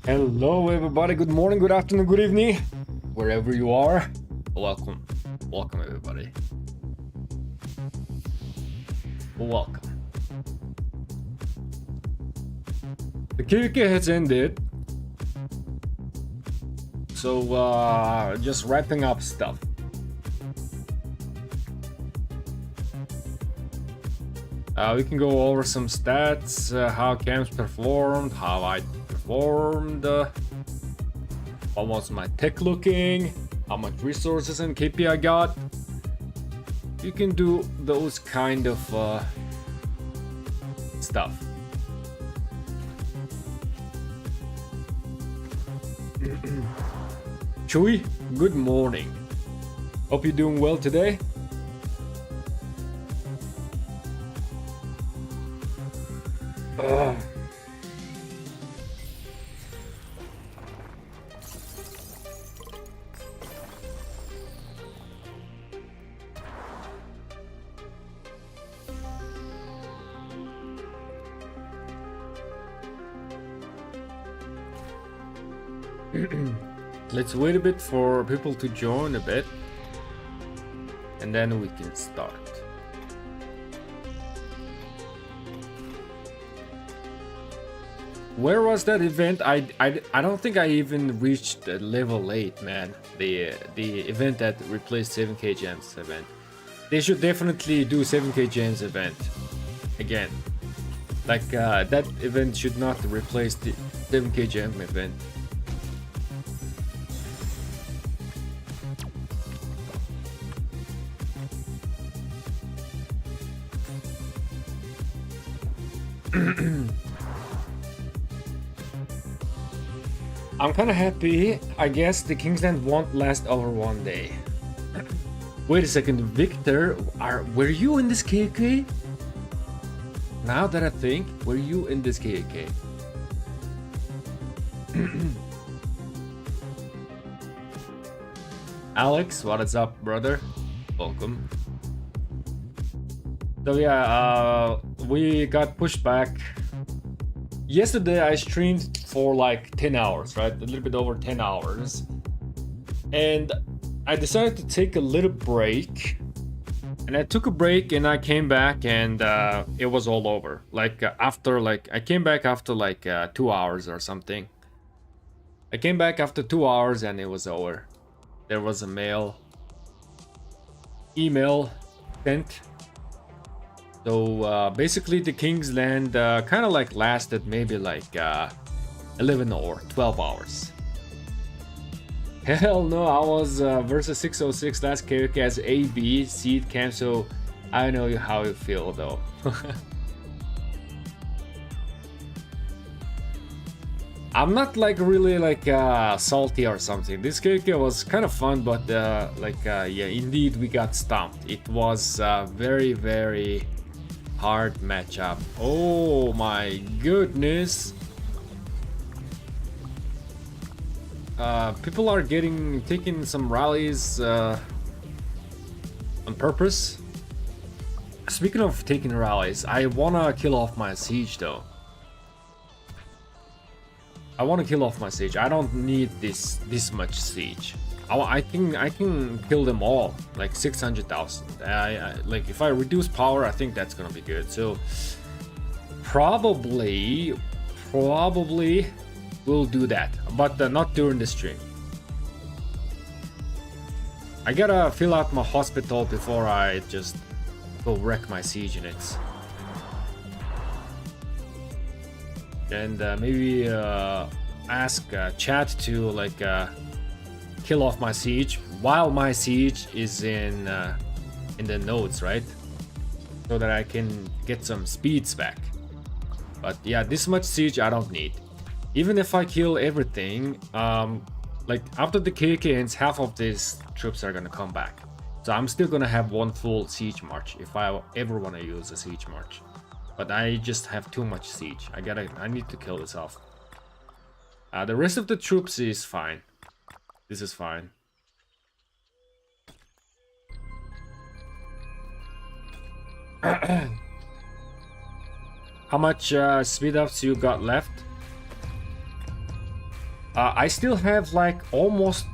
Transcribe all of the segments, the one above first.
Hello everybody, good morning, good afternoon, good evening, wherever you are. Welcome everybody. Welcome. The KVK has ended. So just wrapping up stuff. We can go over some stats, how camps performed, how I performed, what was my tech looking, how much resources and KP I got. You can do those kind of stuff. Chewy, good morning. Hope you're doing well today. Let's wait a bit for people to join a bit, and then we can start. Where was that event? I don't think I even reached the level 8, man. The event that replaced 7k gems event. They should definitely do 7k gems event again. Like that event should not replace the 7k gem event. I'm kind of happy. I guess the Kingsland won't last over one day. Wait a second, Victor, were you in this KK? Now that I think, were you in this KK? Alex, what is up, brother? Welcome. So yeah, we got pushed back. Yesterday I streamed for like 10 hours, right? A little bit over 10 hours. And I decided to take a little break. And I took a break and I came back and it was all over. Like I came back after like 2 hours or something. I came back after 2 hours and it was over. There was a email sent. So basically the Kingsland kind of like lasted maybe like 11 or 12 hours. Hell no, I was versus 606 last character as AB seed camp, so I know how you feel though. I'm not like really like salty or something. This character was kind of fun, but yeah, indeed we got stomped. It was very, very hard matchup. Oh my goodness. People are taking some rallies on purpose. Speaking of taking rallies, I wanna kill off my siege though. I wanna kill off my siege. I don't need this much siege. I can kill them all, like 600,000. Like if I reduce power, I think that's gonna be good. So probably we'll do that, but not during the stream. I gotta fill out my hospital before I just go wreck my siege units. And maybe ask chat to like kill off my siege while my siege is in the nodes, right? So that I can get some speeds back. But yeah, this much siege I don't need. Even if I kill everything, like after the KK ends, half of these troops are gonna come back. So I'm still gonna have one full siege march if I ever wanna use a siege march. But I just have too much siege. I need to kill this off. The rest of the troops is fine. This is fine. How much speed ups you got left? I still have like almost.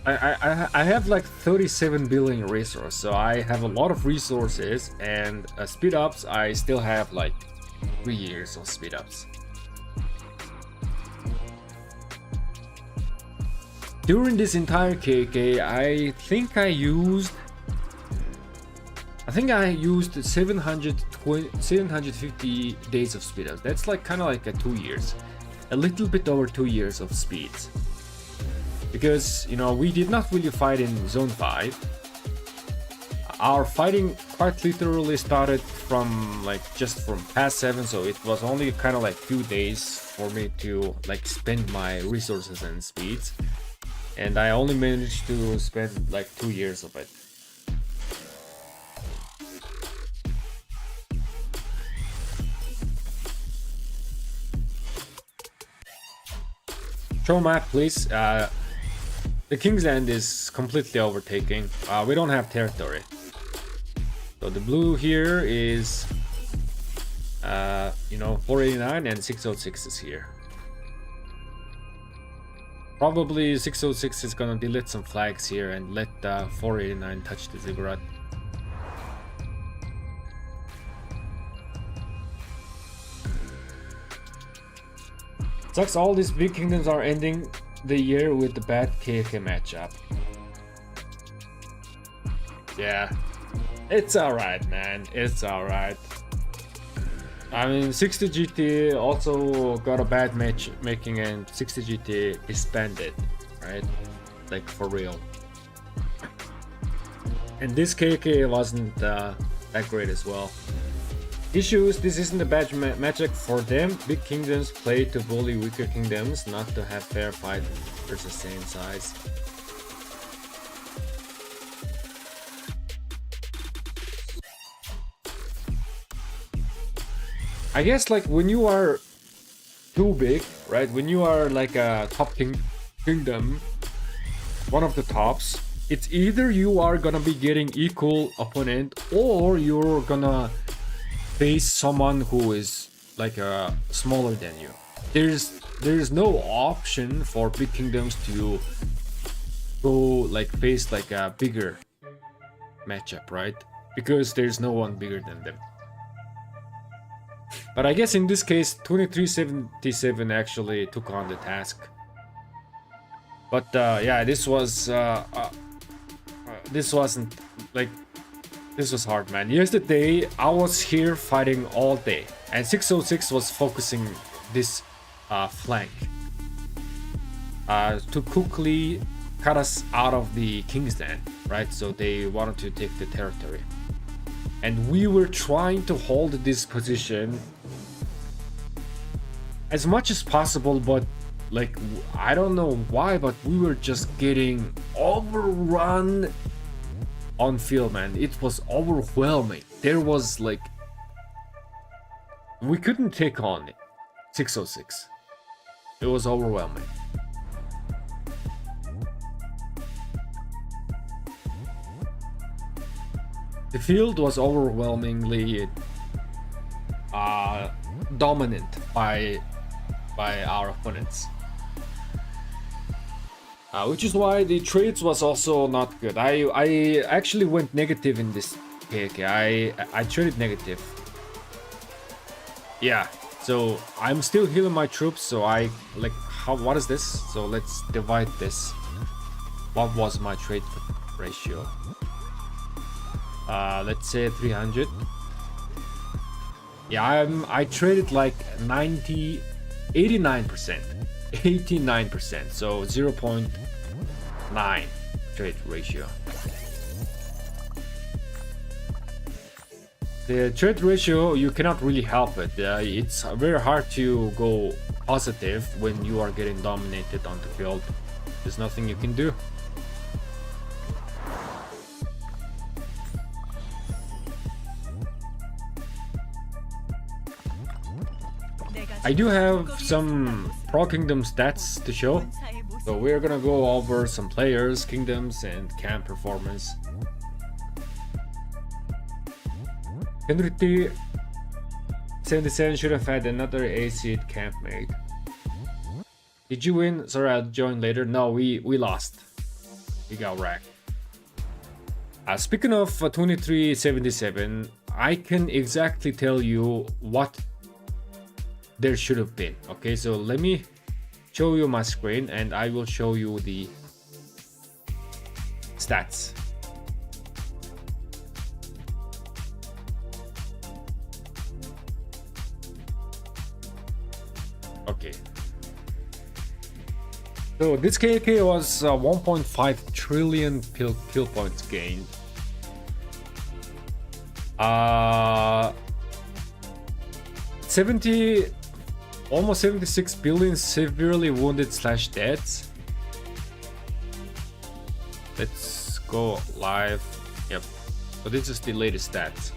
I have like 37 billion resources, so I have a lot of resources, and speed ups I still have like 3 years of speed ups. During this entire KK, I think I used 750 days of speed up. That's like kind of like a 2 years, a little bit over 2 years of speeds. Because, you know, we did not really fight in Zone 5. Our fighting quite literally started from like just from past 7, so it was only kind of like few days for me to like spend my resources and speeds. And I only managed to spend like 2 years of it. Show map, please. The King's End is completely overtaking. We don't have territory. So the blue here is, you know, 489 and 606 is here. Probably 606 is gonna delete some flags here and let 489 touch the ziggurat. Sucks all these big kingdoms are ending the year with the bad KK matchup. Yeah, it's alright, man. It's alright. I mean, 60 GT also got a bad matchmaking, and 60 GT disbanded, right? Like for real. And this KK wasn't that great as well. Issues: this isn't a bad matchup for them. Big kingdoms play to bully weaker kingdoms, not to have fair fight versus same size. I guess like when you are too big, right? When you are like a top kingdom, one of the tops, it's either you are gonna be getting equal opponent, or you're gonna face someone who is like smaller than you. There's no option for big kingdoms to go like face like a bigger matchup, right? Because there's no one bigger than them. But I guess in this case 2377 actually took on the task. But yeah, this wasn't like, this was hard, man. Yesterday I was here fighting all day, and 606 was focusing this flank to quickly cut us out of the King's Den, right? So they wanted to take the territory, and we were trying to hold this position as much as possible, but like, I don't know why, but we were just getting overrun on field, man. It was overwhelming. There was like, we couldn't take on 606. It was overwhelming. The field was overwhelmingly dominant by our opponents, which is why the trades was also not good. I actually went negative in this KK. I traded negative. Yeah, so I'm still healing my troops. So I like, what is this? So let's divide this. What was my trade ratio? Let's say 300. Yeah, I traded like 89%, 89%, so 0.9 trade ratio. The trade ratio, you cannot really help it. It's very hard to go positive when you are getting dominated on the field. There's nothing you can do. I do have some Pro Kingdom stats to show, so we're gonna go over some players, kingdoms, and camp performance. Henry 77 should have had another A-seed camp made. Did you win? Sorry, I'll join later. No, we lost. We got wrecked. Speaking of 2377, I can exactly tell you what there should have been. Okay, so let me show you my screen and I will show you the stats. Okay. So this KK was 1.5 trillion kill points gained. almost 76 billion severely wounded / deaths. Let's go live. Yep. So this is the latest stats.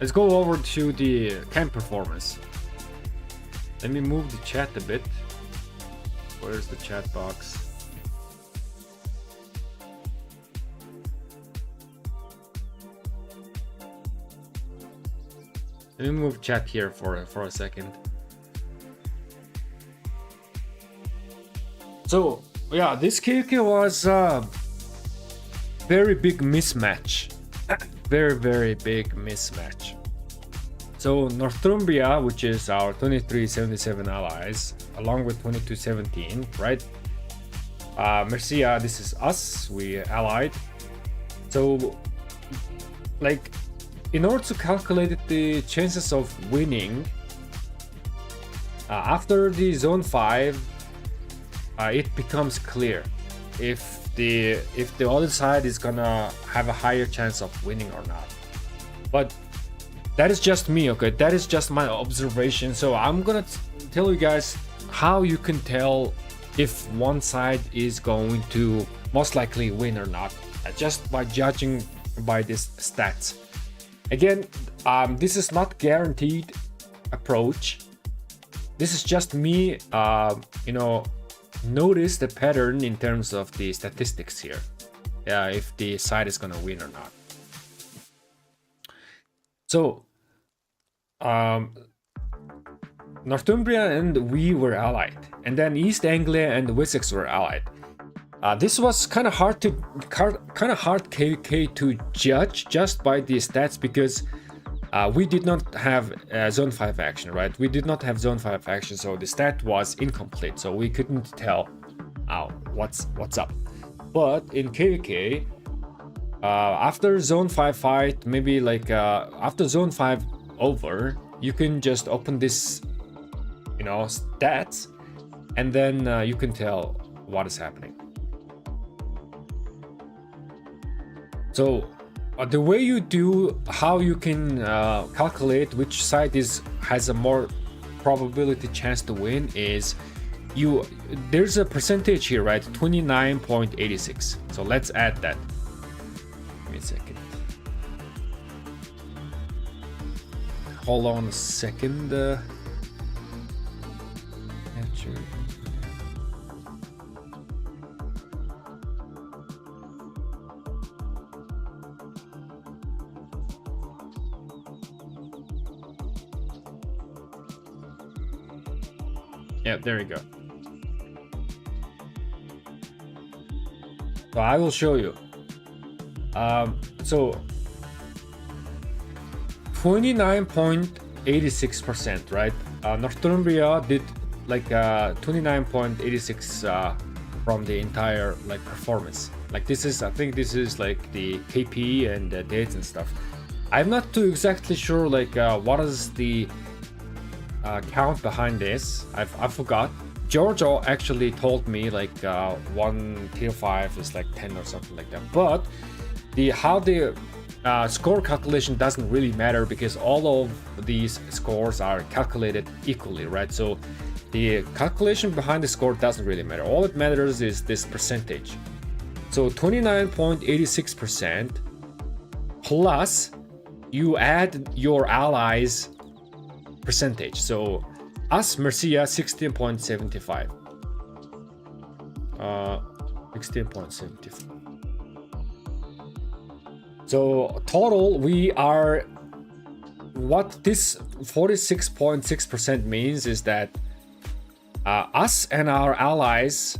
Let's go over to the camp performance. Let me move the chat a bit. Where's the chat box? Let me move chat here for a second. So yeah, this KK was a very big mismatch. Very big mismatch. So Northumbria, which is our 2377 allies, along with 2217, right? Mercia, this is us, we allied. So, like, in order to calculate the chances of winning, after the zone 5, it becomes clear if the other side is gonna have a higher chance of winning or not. But that is just me, okay? That is just my observation. So I'm gonna tell you guys how you can tell if one side is going to most likely win or not, just by judging by these stats. Again, this is not guaranteed approach. This is just me, notice the pattern in terms of the statistics here. If the side is gonna win or not. So, Northumbria and we were allied, and then East Anglia and Wessex were allied. This was kind of hard KK to judge just by the stats because we did not have zone 5 action, right? We did not have zone 5 action, so the stat was incomplete, so we couldn't tell what's up. But in KVK, after zone 5 fight, maybe like after zone 5 over, you can just open this, stats, and then you can tell what is happening. So the way you do, how you can calculate which side has a more probability chance to win is there's a percentage here, right? 29.86. So let's add that. Give me a second. Hold on a second. Yeah, there you go. So I will show you. So 29.86%, right? Northumbria did like 29.86 from the entire performance. Like this is, I think this is like the KP and the dates and stuff. I'm not too exactly sure what is the count behind this. I forgot. Giorgio actually told me one tier 5 is 10 or something like that. But how the score calculation doesn't really matter because all of these scores are calculated equally, right? So the calculation behind the score doesn't really matter. All that matters is this percentage. So 29.86% plus you add your allies percentage. So us, Mercia, 16.75. 16.75. So total we are what this 46.6% means is that us and our allies,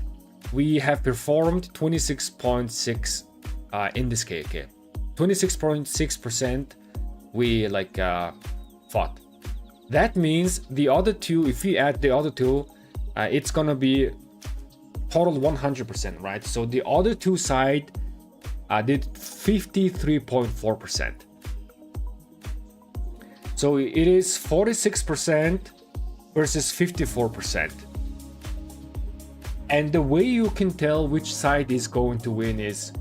we have performed 26.6 in this KK. 26.6% we like fought. That means the other two, if we add the other two, it's gonna be total 100%, right? So the other two side did 53.4%. So it is 46% versus 54%. And the way you can tell which side is going to win is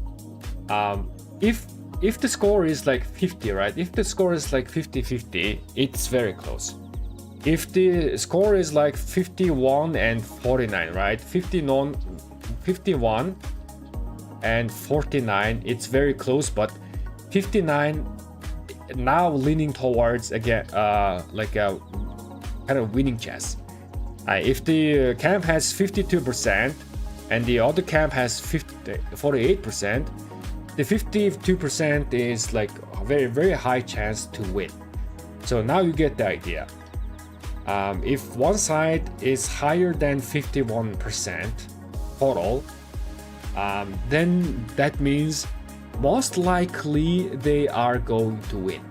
if the score is like 50, right? If the score is like 50-50, it's very close. If the score is like 51 and 49, right? 51 and 49, it's very close, but 59 now leaning towards again like a kind of winning chess. If the camp has 52% and the other camp has 48%, the 52% is like a very, very high chance to win. So now you get the idea. If one side is higher than 51% total, then that means most likely they are going to win.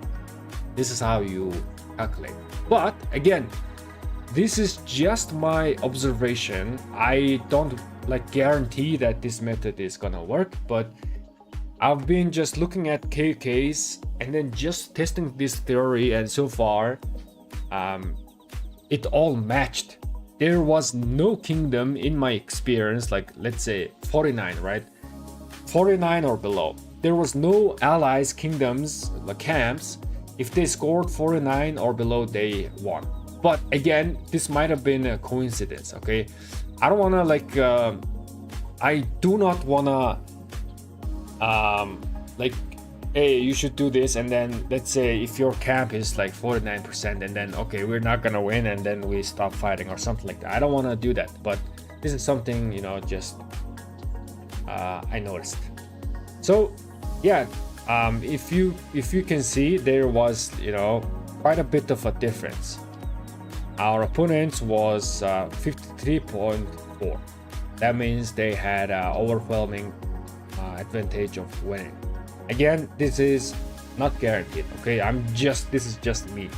This is how you calculate. But again, this is just my observation. I don't like guarantee that this method is gonna work, but I've been just looking at KKs and then just testing this theory, and so far it all matched. There was no kingdom in my experience, like let's say 49, right? 49 or below. There was no allies, kingdoms, like camps. If they scored 49 or below, they won. But again, this might have been a coincidence, okay? I don't wanna like, I do not wanna like, hey, you should do this, and then let's say if your camp is like 49% and then okay, we're not gonna win, and then we stop fighting or something like that. I don't wanna do that, but this is something, you know, just I noticed. So yeah, if you can see, there was, you know, quite a bit of a difference. Our opponent was 53.4. That means they had overwhelming advantage of winning. Again, this is not guaranteed, okay? This is just me.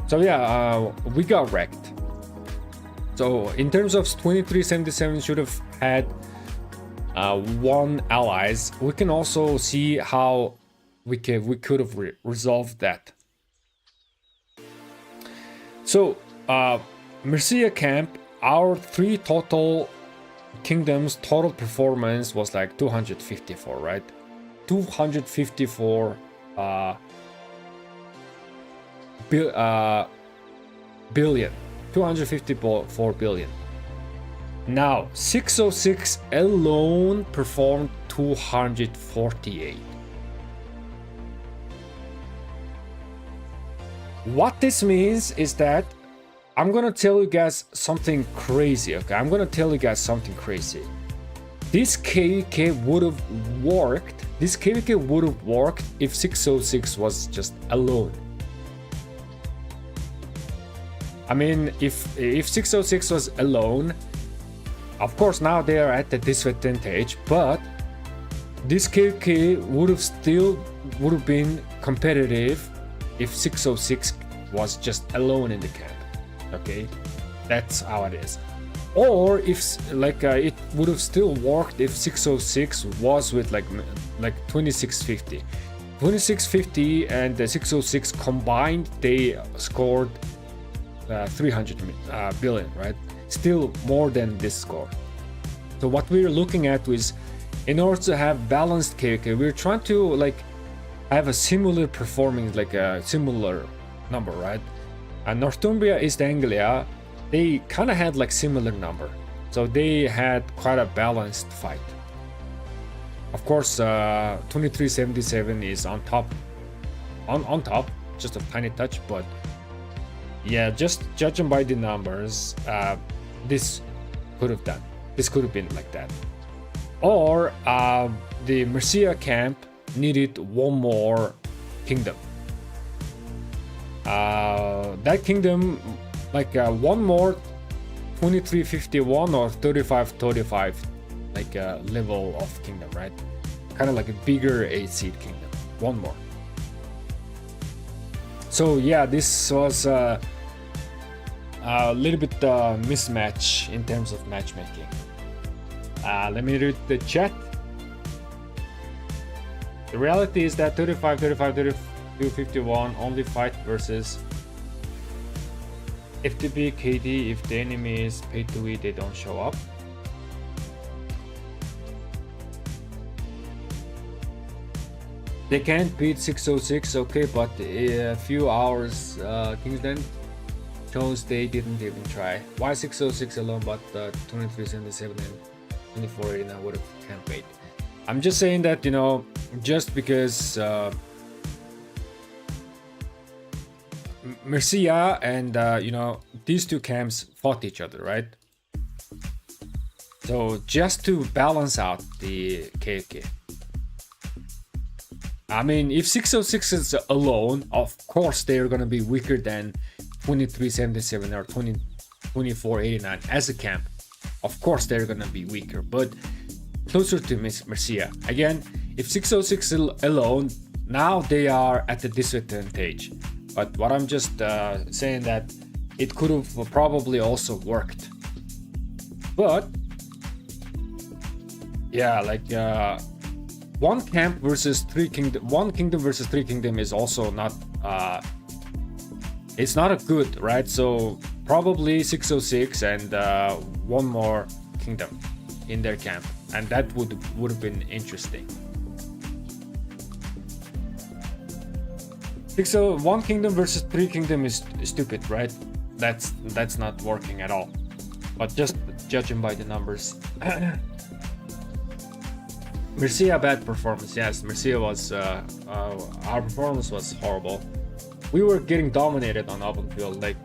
So yeah, we got wrecked. So in terms of 2377 should have had one allies. We can also see how we could have resolved that. So Mercia camp, our 3 total kingdoms total performance was like 254, right? 254 billion. 254 billion. Now 606 alone performed 248. What this means is that I'm gonna tell you guys something crazy, okay? I'm gonna tell you guys something crazy. This KVK would have worked. This KVK would have worked if 606 was just alone. I mean, if 606 was alone, of course now they are at the disadvantage, but this KVK would have been competitive if 606 was just alone in the camp. Okay, that's how it is. Or if like it would have still worked if 606 was with like 2650. 2650 and the 606 combined, they scored 300 billion, right? Still more than this score. So what we're looking at is, in order to have balanced KK, we're trying to like have a similar performing, like a similar number, right? And Northumbria, East Anglia, they kind of had like similar number, so they had quite a balanced fight. Of course, 2377 is on top, just a tiny touch, but yeah, just judging by the numbers, this could have been like that. Or the Mercia camp needed one more kingdom. That kingdom, like one more 2351 or 3535 like level of kingdom, right? Kind of like a bigger 8-seed kingdom. One more. So yeah, this was a little bit mismatch in terms of matchmaking. Let me read the chat. The reality is that 35, 35, 32, 51 only fight versus FTB, KD. If the enemy is paid to win, they don't show up. They can't beat 606, okay, but a few hours Kingsden shows they didn't even try. Why 606 alone, but 2377 and 2489 would have can't wait. I'm just saying that, you know, just because Mercia and you know, these two camps fought each other, right? So just to balance out the KK. I mean, if 606 is alone, of course they're gonna be weaker than 2377 or 2489 as a camp. Of course they're gonna be weaker, but closer to Mercia. Again, if 606 alone, now they are at the disadvantage. But what I'm just saying that it could have probably also worked. But yeah, like one camp versus three kingdom, one kingdom versus three kingdom is also not it's not a good, right? So probably 606 and one more kingdom in their camp, and that would have been interesting. 601 kingdom versus three kingdom is stupid, right? That's not working at all. But just judging by the numbers. Mercia bad performance. Yes, Mercia was our performance was horrible. We were getting dominated on open field, like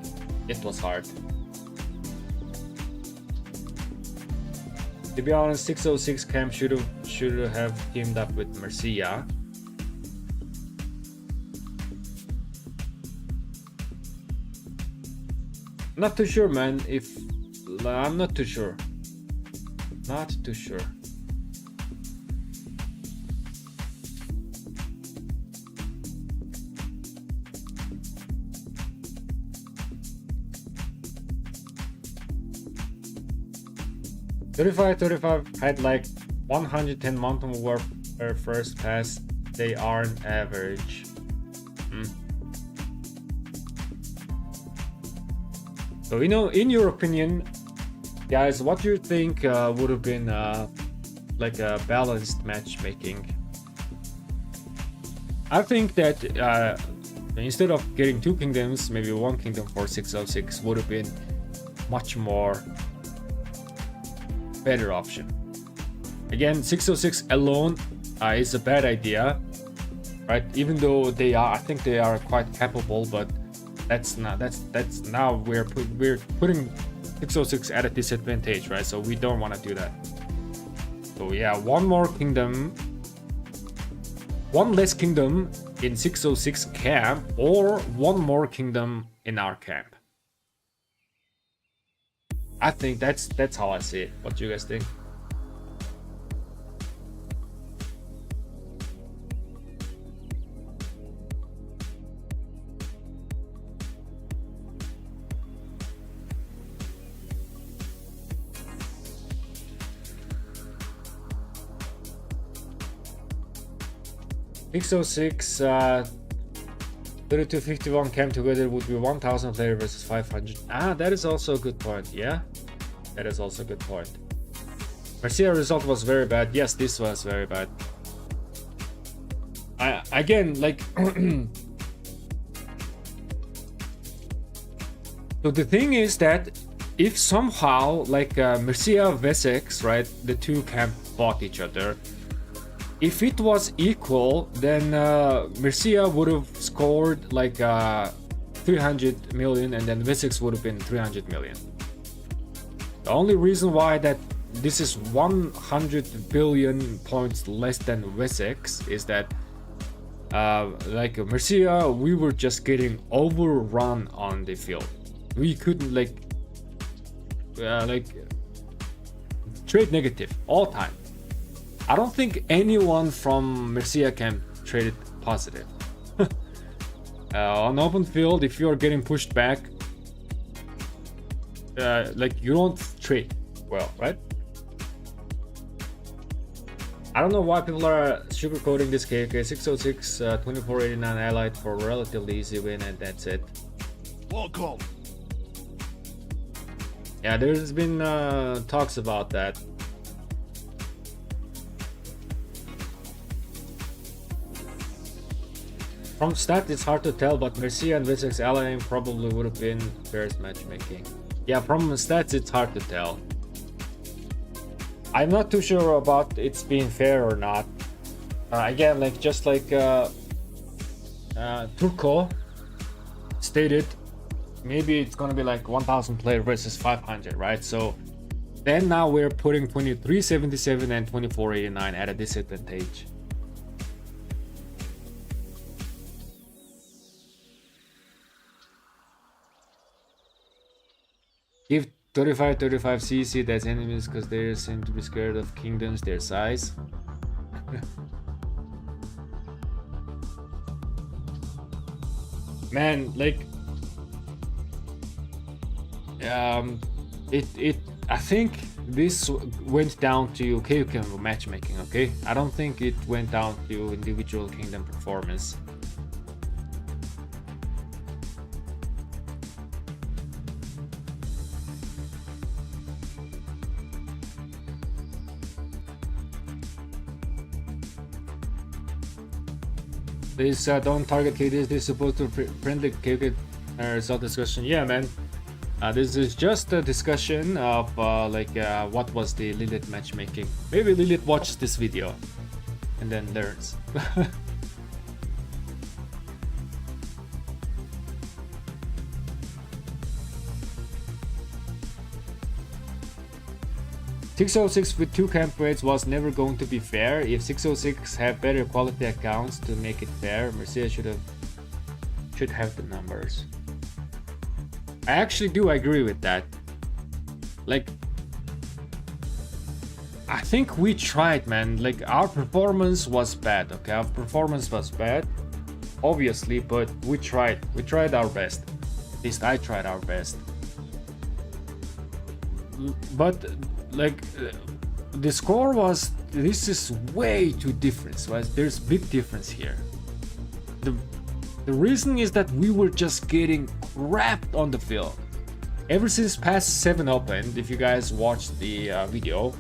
it was hard. To be honest, 606 camp should have teamed up with Mercia. Not too sure, man. I'm not too sure. Not too sure. .35 had like 110 mountain warfare first pass. They aren't average. So, you know, in your opinion, guys, what do you think would have been like a balanced matchmaking? I think that instead of getting two kingdoms, maybe one kingdom for 606 would have been much more better option. Again, 606 alone is a bad idea, right? Even though they are, I think they are quite capable, but that's now we're putting 606 at a disadvantage, right? So we don't want to do that. So yeah, one more kingdom, one less kingdom in 606 camp, or one more kingdom in our camp. I think that's how I see it. What do you guys think? .606 3251 camp together would be 1000 player versus 500. That is also a good point. Yeah, that is also a good point. Mercia result was very bad. Yes, this was very bad. Again, like so the thing is that if somehow like Mercia Wessex, right, the two camp fought each other. If it was equal, then Mercia would have scored like 300 million, and then Wessex would have been 300 million. The only reason why that this is 100 billion points less than Wessex is that like Mercia, we were just getting overrun on the field. We couldn't like trade negative all time. I don't think anyone from Mercia can trade it positive. On open field, if you are getting pushed back, like you don't trade well, right? I don't know why people are sugarcoating this KK. 606, 2489 allied for a relatively easy win, and that's it. Welcome. Yeah, there's been talks about that. From stat, it's hard to tell, but Mercia and Wizards allying probably would have been fairest matchmaking. Yeah, from stats, it's hard to tell. I'm not too sure about it's being fair or not. Again, like just like Turco stated, maybe it's gonna be like 1,000 player versus 500, right? So then now we're putting 2377 and 2489 at a disadvantage. Give 35 CC as enemies because they seem to be scared of kingdoms their size. Man, like I think this went down to KOK matchmaking, okay? I don't think it went down to individual kingdom performance. Please don't target KDs. This is supposed to print the KK result discussion. Yeah, man. This is just a discussion of what was the Lilith matchmaking. Maybe Lilith watches this video and then learns. 606 with 2 camp rates was never going to be fair. If 606 have better quality accounts to make it fair, Mercia should have the numbers. I actually do agree with that. Like, I think we tried, man. Like, our performance was bad, okay? Our performance was bad, obviously, but we tried. We tried our best. At least I tried our best. But like the score was, this is way too different, right? There's big difference here. The reason is that we were just getting crapped on the field ever since Pass 7 opened. If you guys watched the video,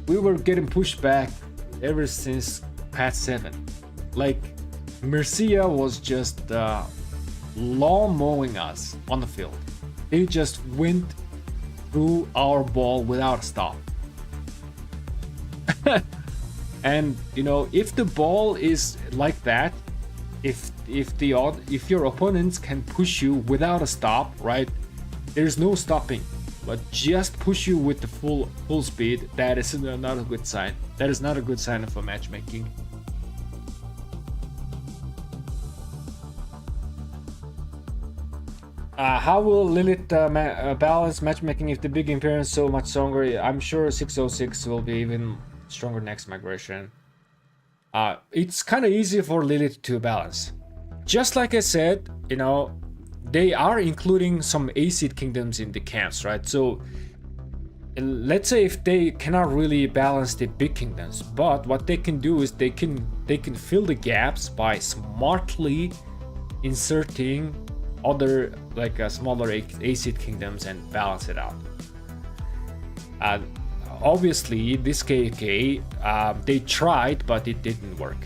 we were getting pushed back ever since Pass 7. Like, Mercia was just lawn mowing us on the field. They just went through our ball without a stop. And you know, if the ball is like that, if your opponents can push you without a stop, right? There's no stopping, but just push you with the full speed. That is not a good sign. That is not a good sign of a matchmaking. How will Lilith balance matchmaking if the big Imperium is so much stronger? I'm sure 606 will be even stronger next migration. It's kind of easy for Lilith to balance. Just like I said, you know, they are including some A-seed kingdoms in the camps, right? So let's say if they cannot really balance the big kingdoms, but what they can do is they can fill the gaps by smartly inserting other like smaller A-seed kingdoms and balance it out. Obviously this KK they tried, but it didn't work.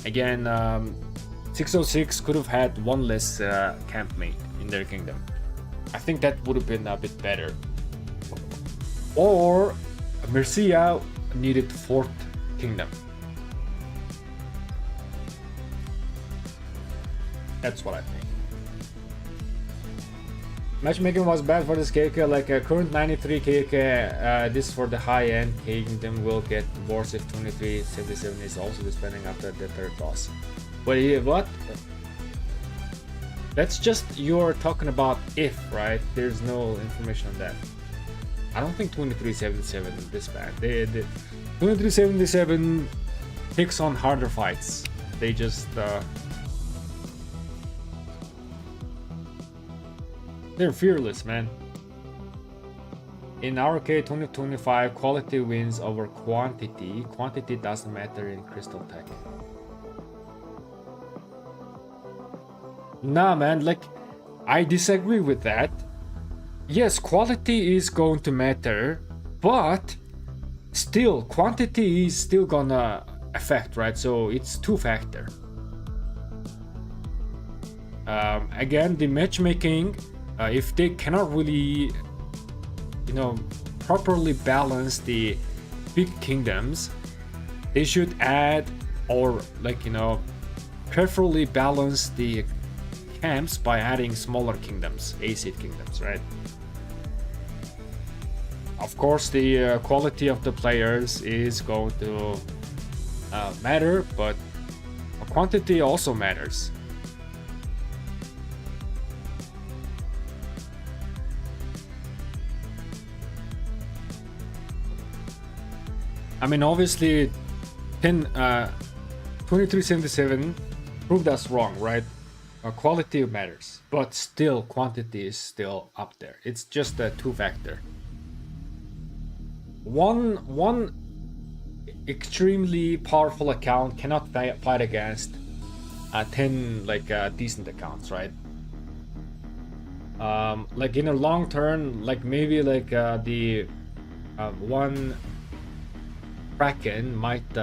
Again, 606 could have had one less campmate in their kingdom. I think that would have been a bit better. Or Mercia needed 4th kingdom. That's what I think. Matchmaking was bad for this KK, like a current 93 KK, this for the high end kingdom will get worse if 2377 is also dispending after the third boss. Wait, what? That's just you're talking about if, right? There's no information on that. I don't think 2377 is this bad. 2377 takes on harder fights. They just they're fearless, man. In our case, 2025, quality wins over quantity. Quantity doesn't matter in Crystal Tech. Nah, man, like, I disagree with that. Yes, quality is going to matter, but still, quantity is still gonna affect, right? So it's two-factor. Again, the matchmaking, if they cannot really, properly balance the big kingdoms, they should add or carefully balance the camps by adding smaller kingdoms, A-seed kingdoms, right? Of course, the quality of the players is going to matter, but quantity also matters. I mean, obviously, 2377 proved us wrong, right? Quality matters, but still, quantity is still up there. It's just a two-factor. One extremely powerful account cannot fight against 10 decent accounts, right? Like in a long term, like maybe the one Kraken might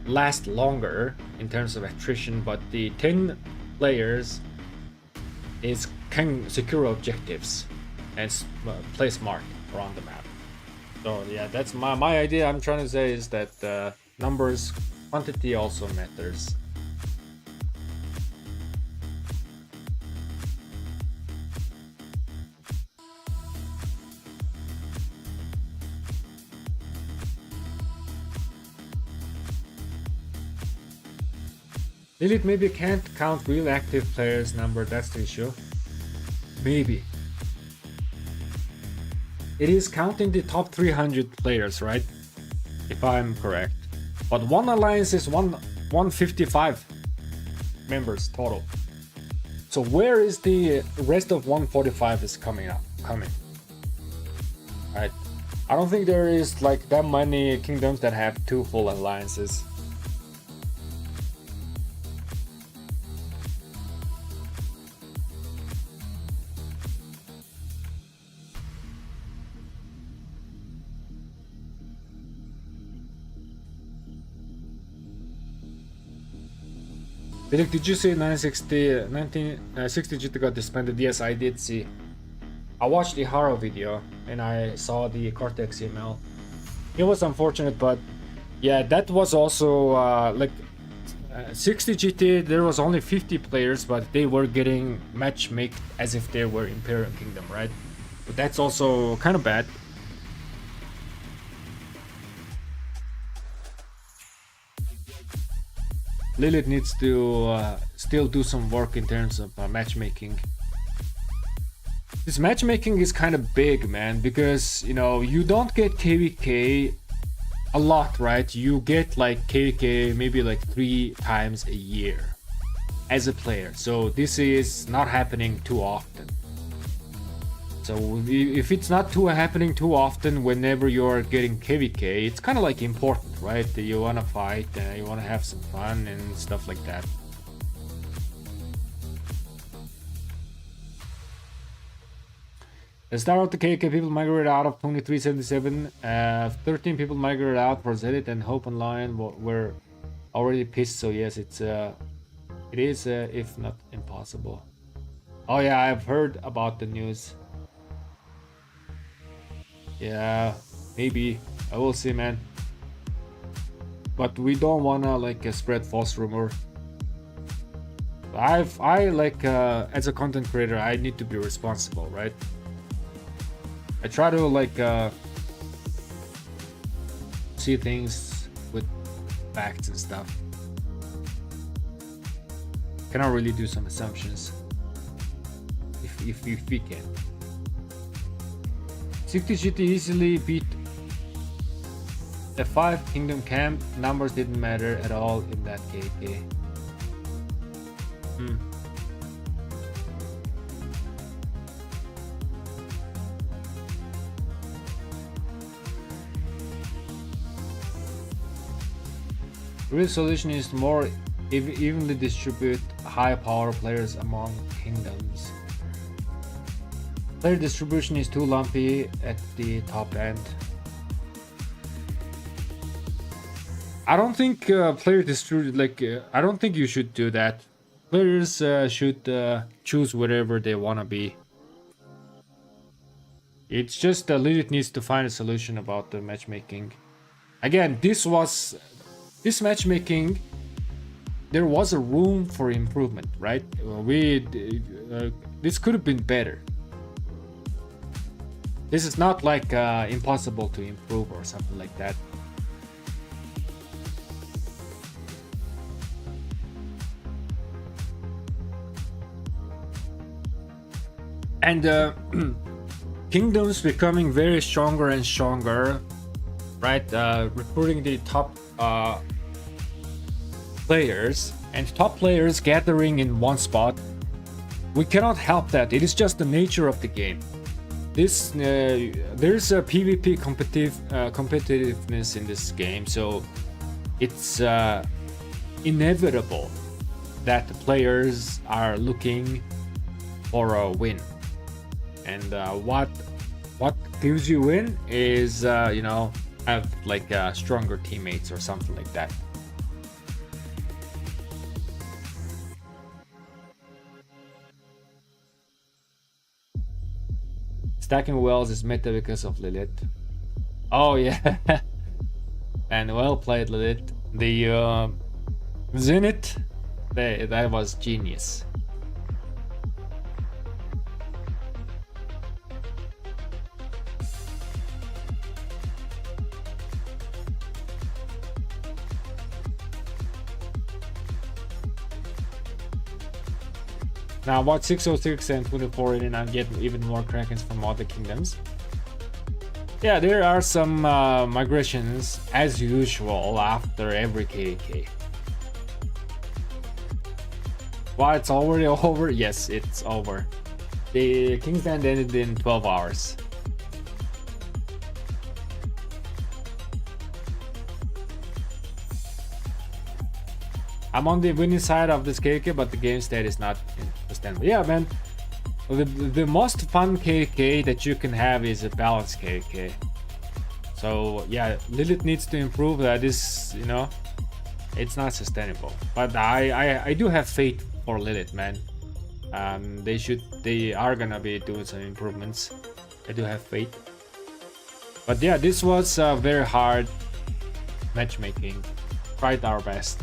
last longer in terms of attrition, but the 10 players can secure objectives and play smart around the map. So yeah, that's my idea. I'm trying to say is that numbers, quantity also matters. Lilith maybe can't count real active players number, that's the issue. Maybe. It is counting the top 300 players, right? If I'm correct. But one alliance is 155 members total. So where is the rest of 145 is coming? Right? I don't think there is like that many kingdoms that have two full alliances. Did you see 1960 GT got disbanded? Yes, I did see. I watched the Haro video and I saw the Cortex email. It was unfortunate, but yeah, that was also 60 GT. There was only 50 players, but they were getting matchmaked as if they were Imperial Kingdom, right? But that's also kind of bad. Lilith needs to still do some work in terms of matchmaking. This matchmaking is kind of big, man, because you don't get KVK a lot, right? You get like KVK maybe like 3 times a year as a player, so this is not happening too often. So if it's not happening too often whenever you're getting KVK, it's kind of like important, right? That you want to fight, you want to have some fun and stuff like that. The start of the KK people migrated out of 2377. 13 people migrated out for Zenith and Hope Online were already pissed. So yes, it is if not impossible. Oh yeah, I've heard about the news. Yeah, maybe. I will see, man. But we don't wanna spread false rumor. I like as a content creator, I need to be responsible, right? I try to like see things with facts and stuff. Cannot really do some assumptions if we can. 60 GT easily beat the 5 Kingdom Camp. Numbers didn't matter at all in that KK. Real solution is more evenly distribute high power players among kingdoms. Player distribution is too lumpy at the top end. I don't think player distribute I don't think you should do that. Players should choose wherever they wanna be. It's just Lilith needs to find a solution about the matchmaking. Again, this matchmaking, there was a room for improvement, right? This could have been better. This is not like impossible to improve or something like that. And kingdoms becoming very stronger and stronger, right? Recruiting the top players and top players gathering in one spot. We cannot help that. It is just the nature of the game. There's a PvP competitiveness in this game, so it's inevitable that the players are looking for a win. And what gives you win is have like stronger teammates or something like that. Stacking wells is meta because of Lilith. Oh yeah. And well played, Lilith. The Zenith, that was genius. Now watch 606 and 24 and get even more Krakens from other kingdoms. Yeah, there are some migrations as usual after every KK. Why it's already over? Yes, it's over. The King's Land ended in 12 hours. I'm on the winning side of this KK, but the game state is not sustainable. Yeah, man. The most fun KK that you can have is a balanced KK. So yeah, Lilith needs to improve that. This, it's not sustainable. But I do have faith for Lilith, man. They are gonna be doing some improvements. I do have faith. But yeah, this was very hard matchmaking. Tried our best.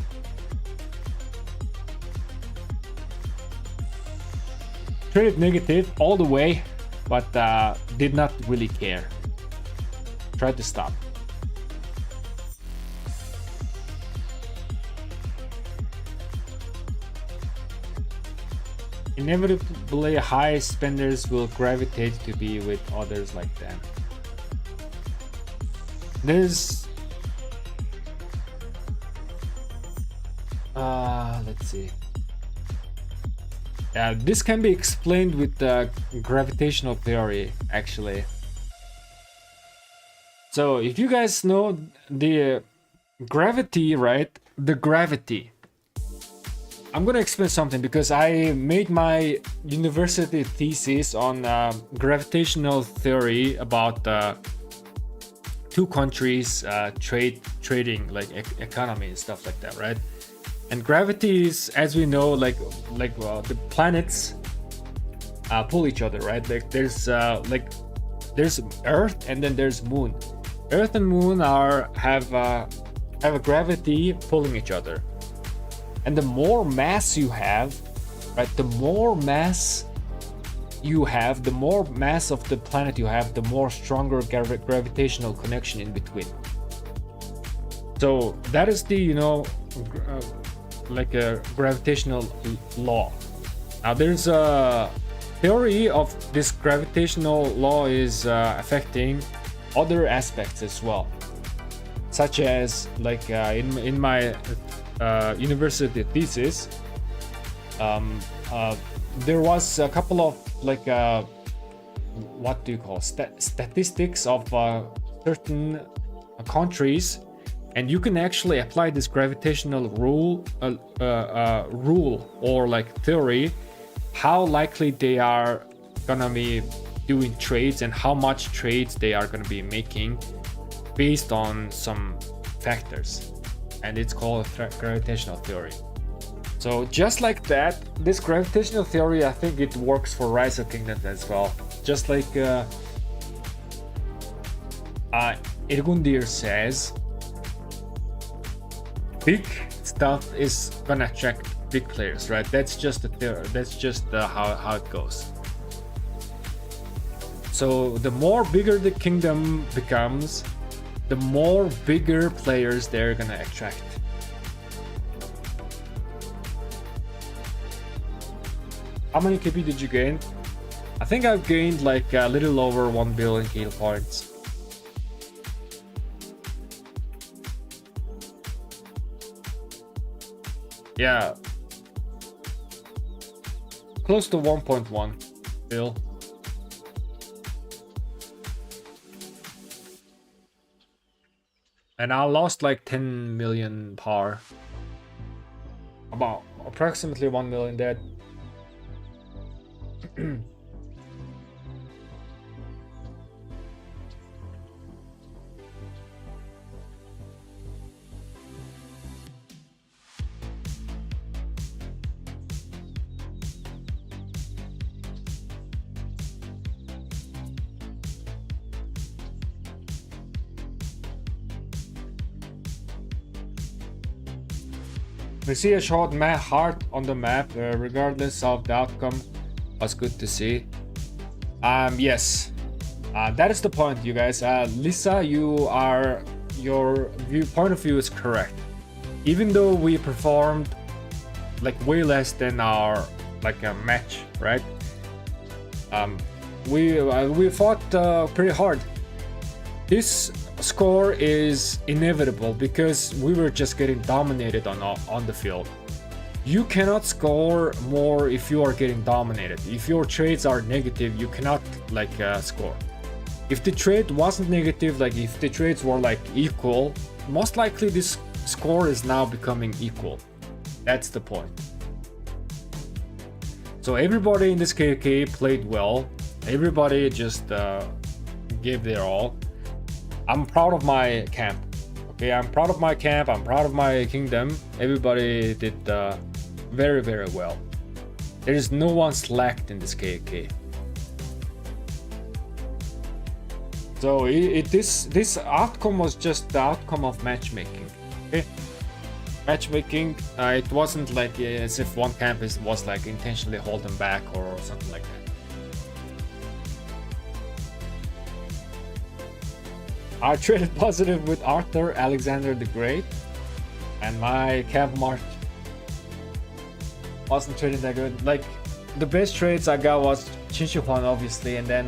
Traded negative all the way, but did not really care. Tried to stop. Inevitably, high spenders will gravitate to be with others like them. There's let's see. This can be explained with the gravitational theory, actually. So if you guys know the gravity, right? The gravity. I'm gonna explain something because I made my university thesis on gravitational theory about two countries trading, like economy and stuff like that, right? And gravity is, as we know, the planets pull each other, right? Like there's Earth and then there's Moon. Earth and Moon have a gravity pulling each other, and the more mass you have, right? The more mass you have, the more mass of the planet you have, the more stronger gravitational connection in between. So that is the, like a gravitational law. Now there's a theory of this gravitational law is affecting other aspects as well, such as like in my university thesis, there was a couple of like what do you call statistics of certain countries, and you can actually apply this gravitational rule or like theory, how likely they are gonna be doing trades and how much trades they are gonna be making based on some factors, and it's called gravitational theory. So just like that, this gravitational theory, I think it works for Rise of Kingdoms as well. Just like Irgundir says, big stuff is gonna attract big players, right? That's just the theory. That's just how it goes. So the more bigger the kingdom becomes, the more bigger players they're gonna attract. How many KP did you gain? I think I've gained like a little over 1 billion kill points. Yeah. Close to 1.1 bill. And I lost like 10 million power. About approximately 1 million dead. We see a short heart on the map, regardless of the outcome. Was good to see. Yes, that is the point, you guys. Lisa, your point of view is correct. Even though we performed like way less than our like a match, right? We fought pretty hard. This score is inevitable because we were just getting dominated on the field. You cannot score more if you are getting dominated. If your trades are negative, you cannot like score. If the trade wasn't negative, like if the trades were like equal, most likely this score is now becoming equal. That's the point. So everybody in this KK played well. Everybody just gave their all. I'm proud of my camp. Okay, I'm proud of my camp. I'm proud of my kingdom. Everybody did very, very well. There is no one slacked in this KK. So this outcome was just the outcome of matchmaking. Okay, matchmaking. It wasn't like as if one camp was like intentionally holding back or something like that. I traded positive with Arthur Alexander the Great, and my camp march wasn't trading that good. Like the best trades I got was Chinchuan, obviously, and then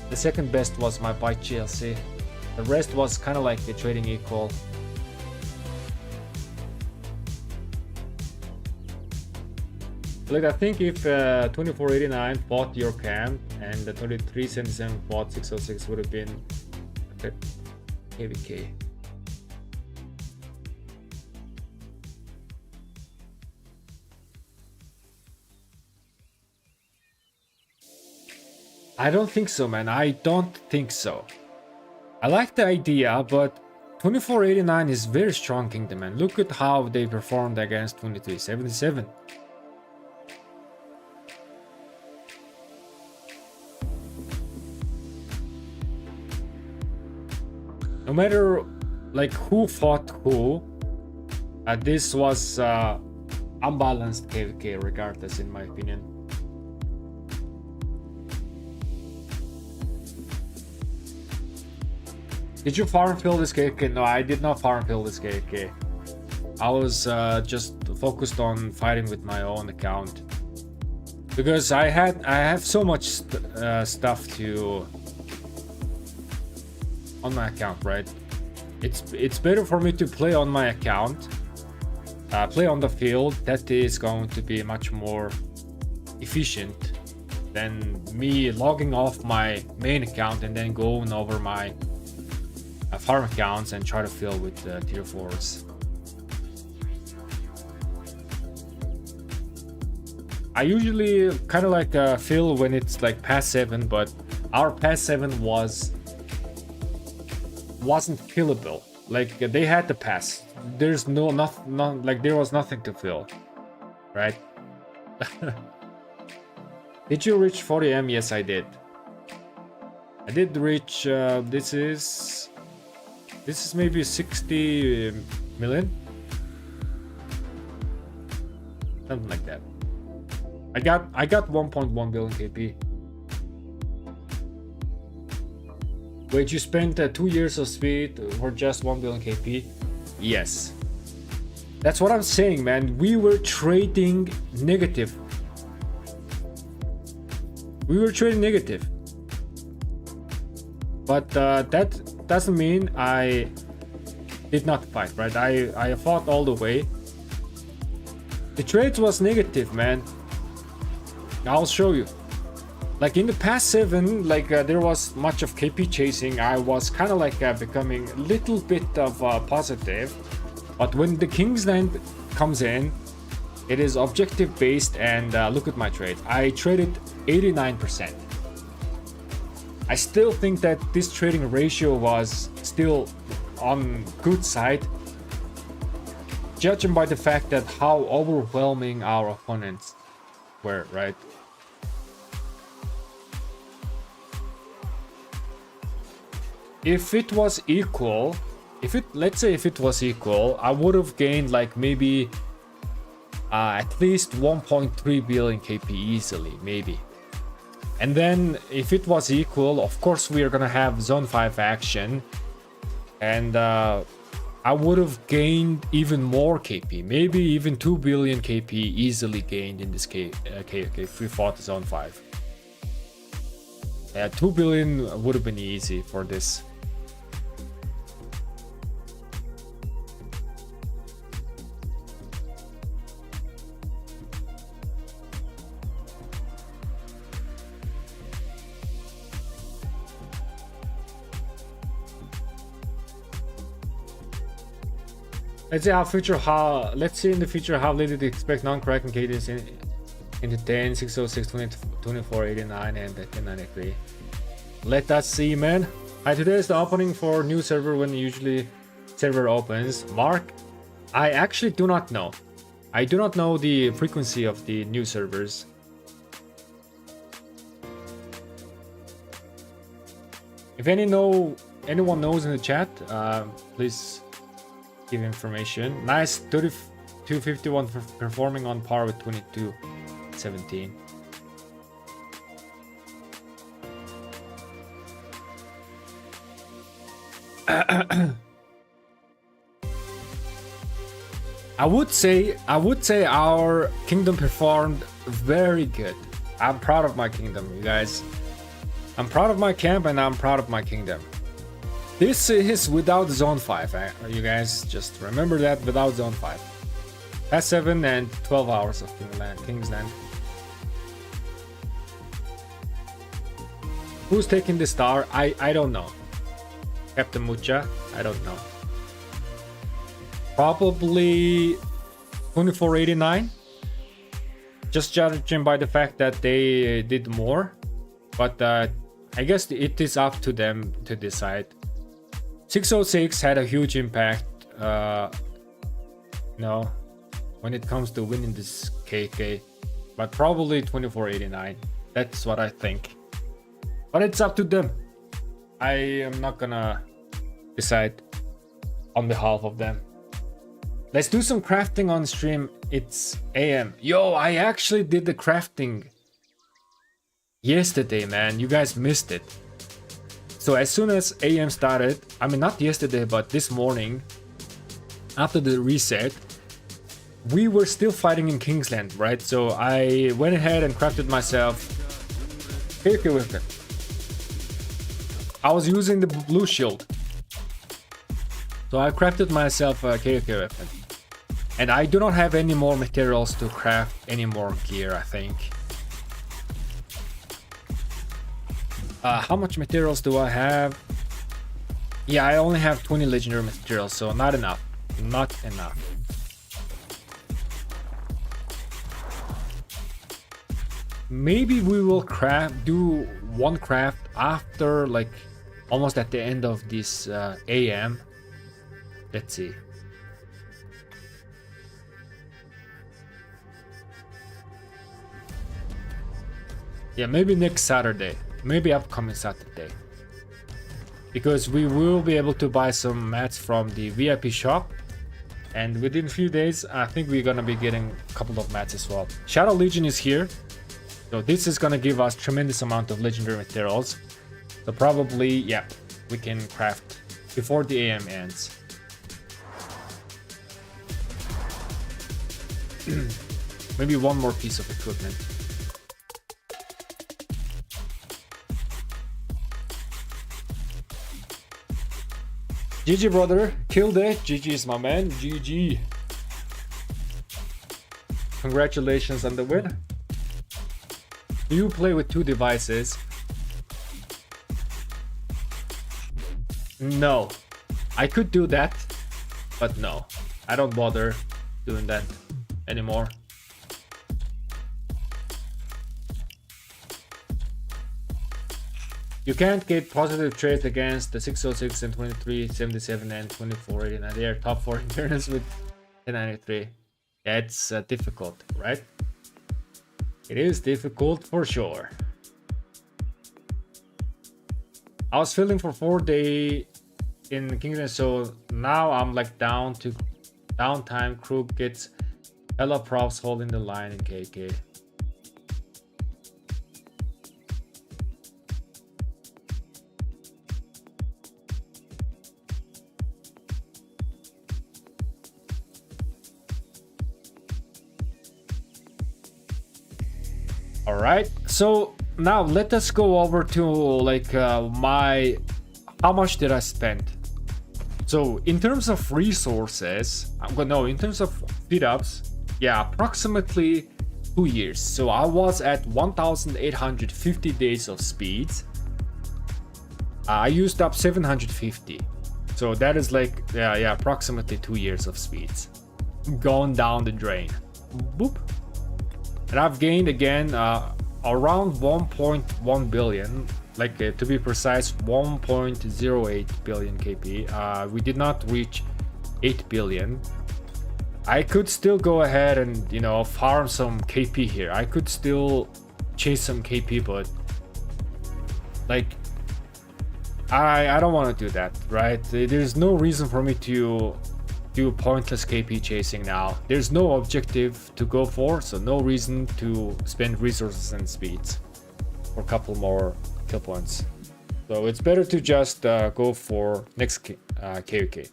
the second best was my Bite GLC. The rest was kind of like the trading equal. Like I think if 2489 fought your camp and the 2377 fought 606 would have been KVK. I don't think so, man. I don't think so. I like the idea, but 2489 is very strong kingdom, man. Look at how they performed against 2377. No matter like who fought who, this was unbalanced KK regardless, in my opinion. Did you farm fill this KK? No, I did not farm fill this KK. I was just focused on fighting with my own account because I have so much stuff to on my account, right? It's better for me to play on my account, play on the field. That is going to be much more efficient than me logging off my main account and then going over my farm accounts and try to fill with tier 4s. I usually kind of like fill when it's like past 7, but our past 7 wasn't fillable. Like they had to pass. There's nothing, like there was nothing to fill, right? Did you reach 40M? Yes, I did. I did reach. This is maybe 60 million, something like that. I got 1.1 billion KP. Wait, you spent 2 years of speed for just 1 billion KP? Yes. That's what I'm saying, man. We were trading negative. But that doesn't mean I did not fight, right? I fought all the way. The trades was negative, man. I'll show you. Like in the past 7, like there was much of KP chasing. I was kind of like becoming a little bit of positive. But when the Kingsland comes in, it is objective based, and look at my trade. I traded 89%. I still think that this trading ratio was still on good side, judging by the fact that how overwhelming our opponents were, right? If it was equal, let's say if it was equal, I would have gained like maybe at least 1.3 billion KP easily, maybe. And then if it was equal, of course we are gonna have zone 5 action, and I would have gained even more KP, maybe even 2 billion KP easily gained in this KK if we fought zone 5. 2 billion would have been easy for this. Let's see in the future how late to expect non-cracking cadence in the 10, 606, 20, 24, 89, and 1093. Let us see, man. Hi, today is the opening for new server when usually server opens. Mark, I actually do not know. I do not know the frequency of the new servers. If anyone knows in the chat, please give information. Nice 3251 performing on par with 2217. I would say our kingdom performed very good. I'm proud of my kingdom, you guys. I'm proud of my camp and I'm proud of my kingdom. This is without zone 5, you guys just remember that, without zone 5. That's 7 and 12 hours of Kingsland. Who's taking the star? I don't know. Captain Mucha? I don't know. Probably 2489. Just judging by the fact that they did more. But I guess it is up to them to decide. 606 had a huge impact, when it comes to winning this KK, but probably 2489. That's what I think. But it's up to them. I am not gonna decide on behalf of them. Let's do some crafting on stream. It's AM. Yo, I actually did the crafting yesterday, man. You guys missed it. So as soon as AM started, I mean not yesterday, but this morning, after the reset, we were still fighting in Kingsland, right? So I went ahead and crafted myself KK weapon. I was using the blue shield. So I crafted myself a KK weapon. And I do not have any more materials to craft any more gear, I think. How much materials do I have? Yeah, I only have 20 legendary materials, so not enough. Not enough. Maybe we will do one craft after, like, almost at the end of this AM. Let's see. Yeah, maybe next Saturday. Maybe upcoming Saturday. Because we will be able to buy some mats from the VIP shop. And within a few days, I think we're gonna be getting a couple of mats as well. Shadow Legion is here. So this is gonna give us tremendous amount of legendary materials. So probably, yeah, we can craft before the AM ends. Maybe one more piece of equipment. GG brother, killed it. GG is my man. GG. Congratulations on the win. Do you play with two devices? No. I could do that, but no. I don't bother doing that anymore. You can't get positive trades against the 606 and 2377 and 2489. They are top 4 interns with 1093. Yeah, it's difficult, right? It is difficult for sure. I was filling for 4 days in Kingston, so now I'm like down to downtime. Crew gets hella props holding the line in KK. All right, so now let us go over to like how much did I spend. So in terms of resources, in terms of speedups, yeah, approximately 2 years. So I was at 1,850 days of speeds. I used up 750. So that is like, yeah, approximately 2 years of speeds going down the drain. Boop. And I've gained again around 1.1 billion, like to be precise, 1.08 billion KP. We did not reach 8 billion. I could still go ahead and, you know, farm some KP here. I could still chase some KP, but like I don't want to do that, right? There's no reason for me to do pointless KP chasing now. There's no objective to go for, so no reason to spend resources and speeds for a couple more kill points. So it's better to just go for next KOK.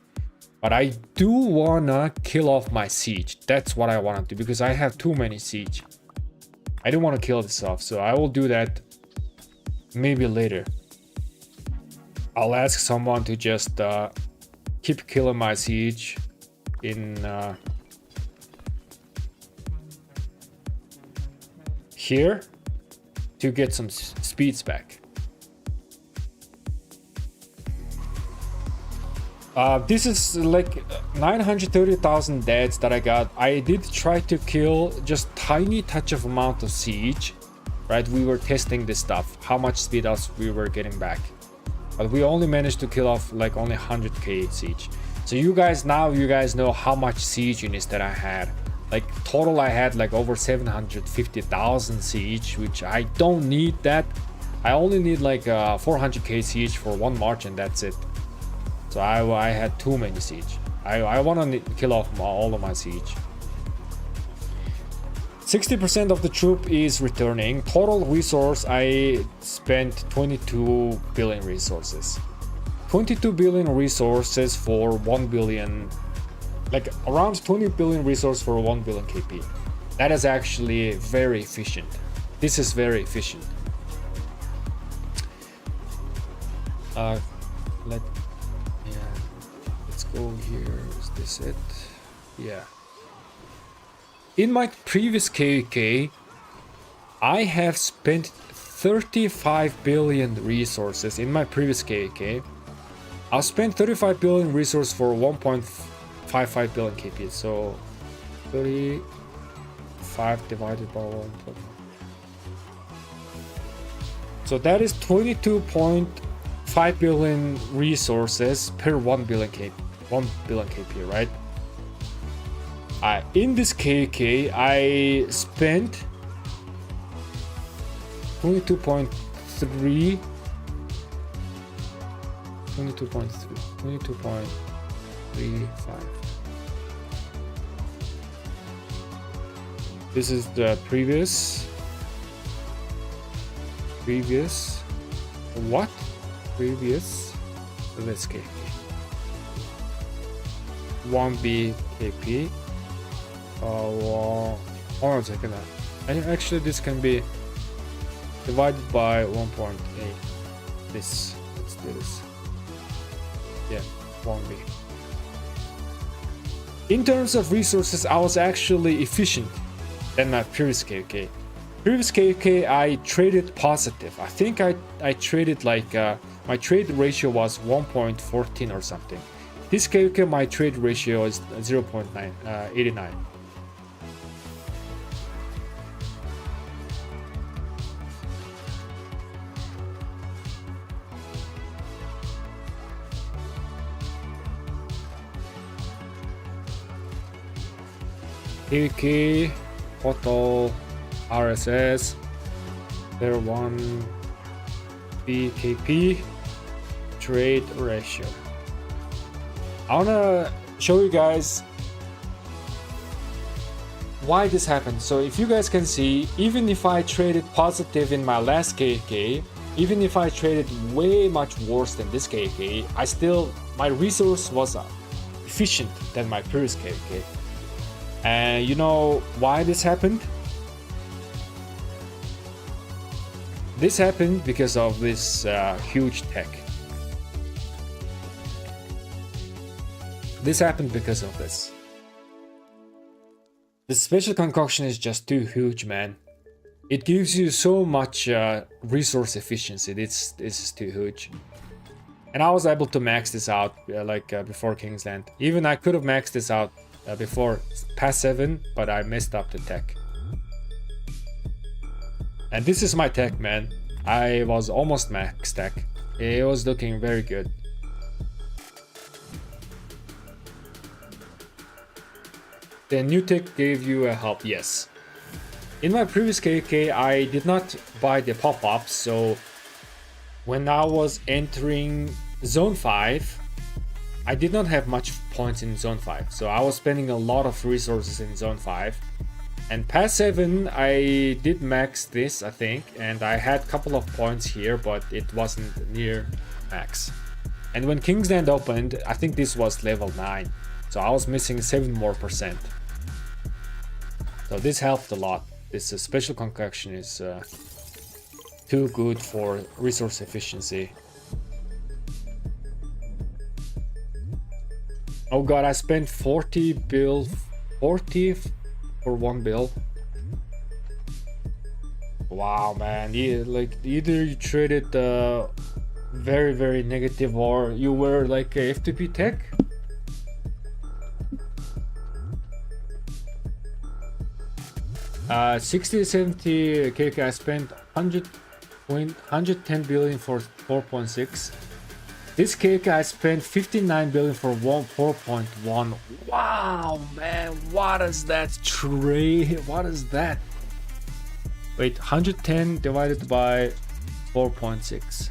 But I do wanna kill off my siege. That's what I wanna do, because I have too many siege. I don't want to kill this off, so I will do that maybe later. I'll ask someone to just keep killing my siege in here to get some speeds back. This is like 930,000 deaths that I got. I did try to kill just tiny touch of amount of siege, right? We were testing this stuff, how much speed ups we were getting back, but we only managed to kill off like only 100k siege. So you guys know how much siege units that I had. Like total I had like over 750,000 siege, which I don't need that. I only need like 400k siege for one march and that's it. So I had too many siege. I want to kill off all of my siege. 60% of the troop is returning. Total resource, I spent 22 billion resources. 22 billion resources for 1 billion, like around 20 billion resource for 1 billion KP. That is actually very efficient. This is very efficient. Let's go here. Is this it? Yeah. In my previous KK, I have spent 35 billion resources in my previous KK. I'll spend 35 billion resources for 1.55 billion KP. So 35 divided by 1. So that is 22.5 billion resources per 1 billion KP, right? In this KK, I spent 22.35. This is the previous. What? Previous. Let's KP. 1B KP. Hold on a second. Actually, this can be divided by 1.8. Let's do this. Yeah, 1B. In terms of resources, I was actually efficient than my previous KK. Previous KK, I traded positive. I think I traded like my trade ratio was 1.14 or something. This KK, my trade ratio is 0.89. KK, total RSS, there 1 BKP, trade ratio. I wanna show you guys why this happened. So if you guys can see, even if I traded positive in my last KK, even if I traded way much worse than this KK, my resource was efficient than my previous KK. And you know why this happened? This happened because of this huge tech. This happened because of this. The special concoction is just too huge, man. It gives you so much resource efficiency. This is too huge. And I was able to max this out before Kingsland. Even I could have maxed this out before past 7, but I messed up the tech. And this is my tech, man. I was almost max tech. It was looking very good. The new tech gave you a help, yes. In my previous KK, I did not buy the pop-ups, so when I was entering Zone 5, I did not have much points in Zone 5, so I was spending a lot of resources in Zone 5. And past 7, I did max this, I think, and I had a couple of points here, but it wasn't near max. And when Kingsland opened, I think this was level 9, so I was missing 7 more %. So this helped a lot. This special concoction is too good for resource efficiency. Oh god, I spent 40 for 1 bill. Wow, man. Either you traded very, very negative, or you were like a FTP tech. Uh, 60-70 KK, I spent 110 billion for 4.6. This KK, I spent 59 billion for 4.1. Wow, man, what is that trade? What is that? Wait, 110 divided by 4.6.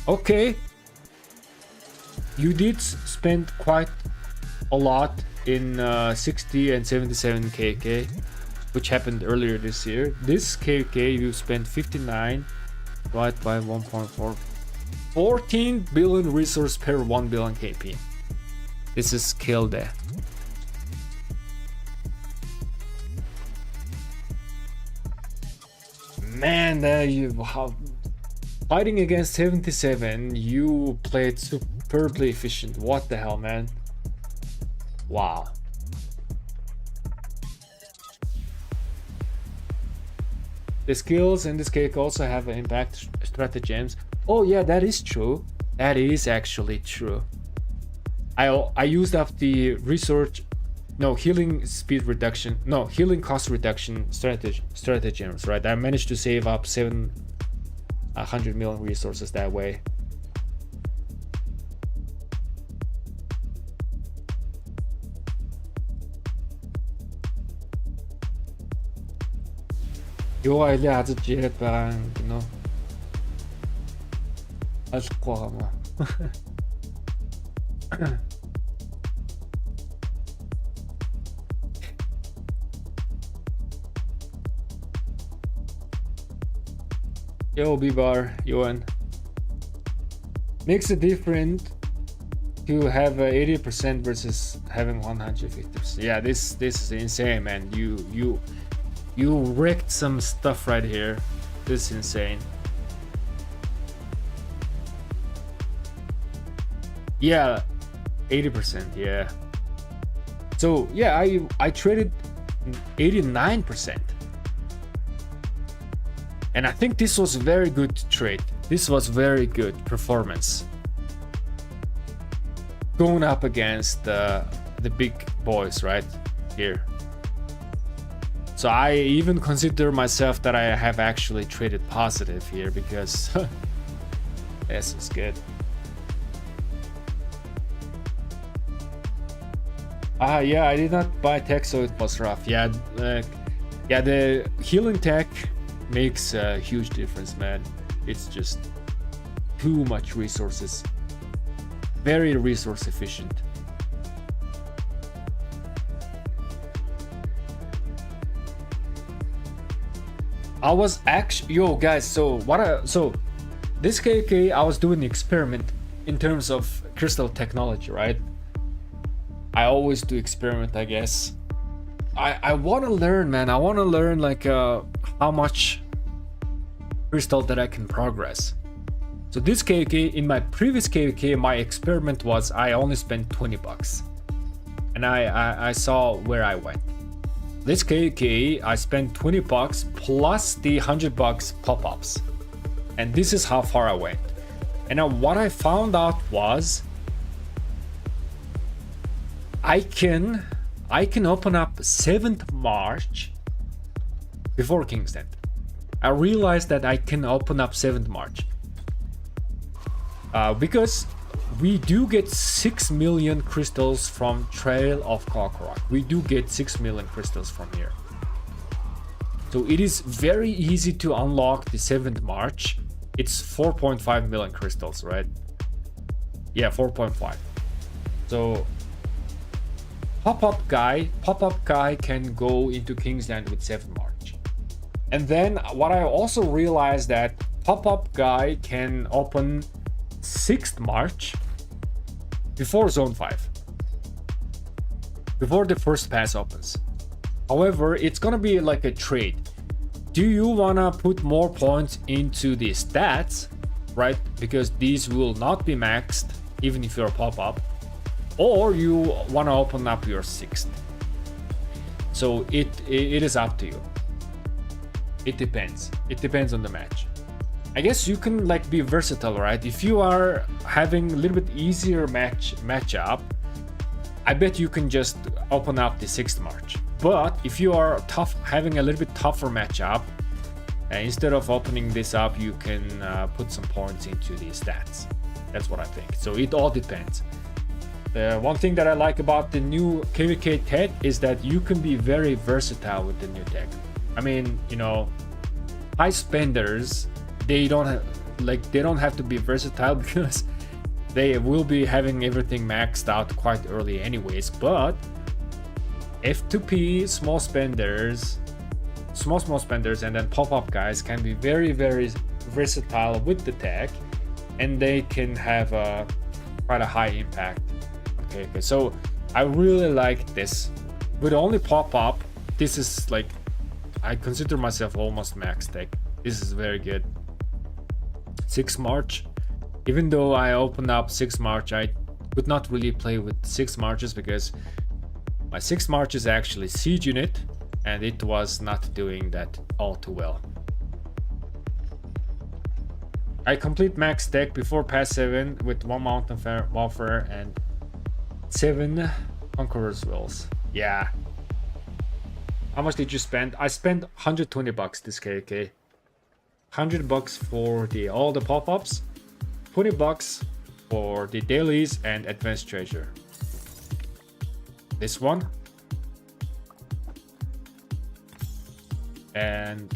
Okay. you did spend quite a lot in 60 and 77 KK, which happened earlier this year. This KK you spent 59 divided by 1.4, 14 billion resource per 1 billion KP. This is kill there. Man, fighting against 77, you played superbly efficient. What the hell, man? Wow. The skills in this cake also have an impact stratagems. Oh yeah, that is true. That is actually true. I used up the healing speed reduction, healing cost reduction stratagems, right? I managed to save up 700 million resources that way. Юу айлаа хазаж яриад байгаа юм гинөө. Алахгүй юм аа. Yo, B-Bar, Yoan. Makes a difference to have 80% versus having 150%. Yeah, this is insane, man. You wrecked some stuff right here. This is insane. Yeah, 80%, yeah. So yeah, I traded 89%. And I think this was very good trade. This was very good performance. Going up against the big boys right here. So I even consider myself that I have actually traded positive here because this is good. Yeah, I did not buy tech, so it was rough. Yeah, yeah, the healing tech makes a huge difference, man. It's just too much resources. Very resource efficient. I was actually, yo guys, so this KK, I was doing the experiment in terms of crystal technology, right? I always do experiment, I guess. I want to learn, man. I want to learn like how much crystal that I can progress. So this KK, in my previous KK, my experiment was I only spent 20 bucks. And I saw where I went. This KK, I spent 20 bucks plus the 100 bucks pop-ups. And this is how far I went. And now what I found out was I can open up 7th March before King's End. I realized that I can open up 7th March because we do get 6 million crystals from Trail of Kakarot. We do get 6 million crystals from here. So it is very easy to unlock the 7th March. It's 4.5 million crystals, right? Yeah, 4.5. So Pop-up guy can go into King's Land with 7th March. And then what I also realized that pop-up guy can open 6th March before Zone 5. Before the first pass opens. However, it's gonna be like a trade. Do you wanna put more points into the stats, right? Because these will not be maxed even if you're a pop-up. Or you want to open up your 6th. So it is up to you. It depends on the match. I guess you can like be versatile, right? If you are having a little bit easier matchup, I bet you can just open up the 6th March. But if you are having a little bit tougher matchup, instead of opening this up, you can put some points into the stats. That's what I think. So it all depends. One thing that I like about the new KVK tech is that you can be very versatile with the new tech. I mean, you know, high spenders, they don't have to be versatile because they will be having everything maxed out quite early anyways, but F2P small spenders, small spenders, and then pop-up guys can be very versatile with the tech, and they can have quite a high impact. Okay, so I really like this. With only pop-up, this is like, I consider myself almost max tech. This is very good. 6 March. Even though I opened up 6 March, I would not really play with 6 Marches because my 6 March is actually siege unit, and it was not doing that all too well. I complete max tech before pass 7 with 1 mountain warfare and 7 conqueror's wills. Yeah. How much did you spend? I spent 120 bucks this KK. 100 bucks for all the pop-ups, 20 bucks for the dailies and advanced treasure. This one. And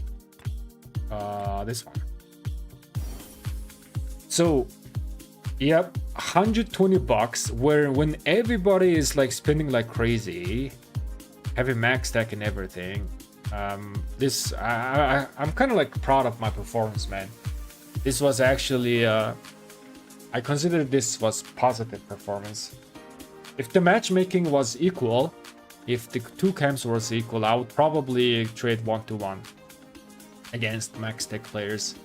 this one. So, yep, 120 bucks when everybody is like spending like crazy, having max tech and everything. This I'm kind of like proud of my performance, man. This was actually I consider this was positive performance. If the matchmaking was equal, if the two camps was equal, I would probably trade 1-to-1 against max tech players.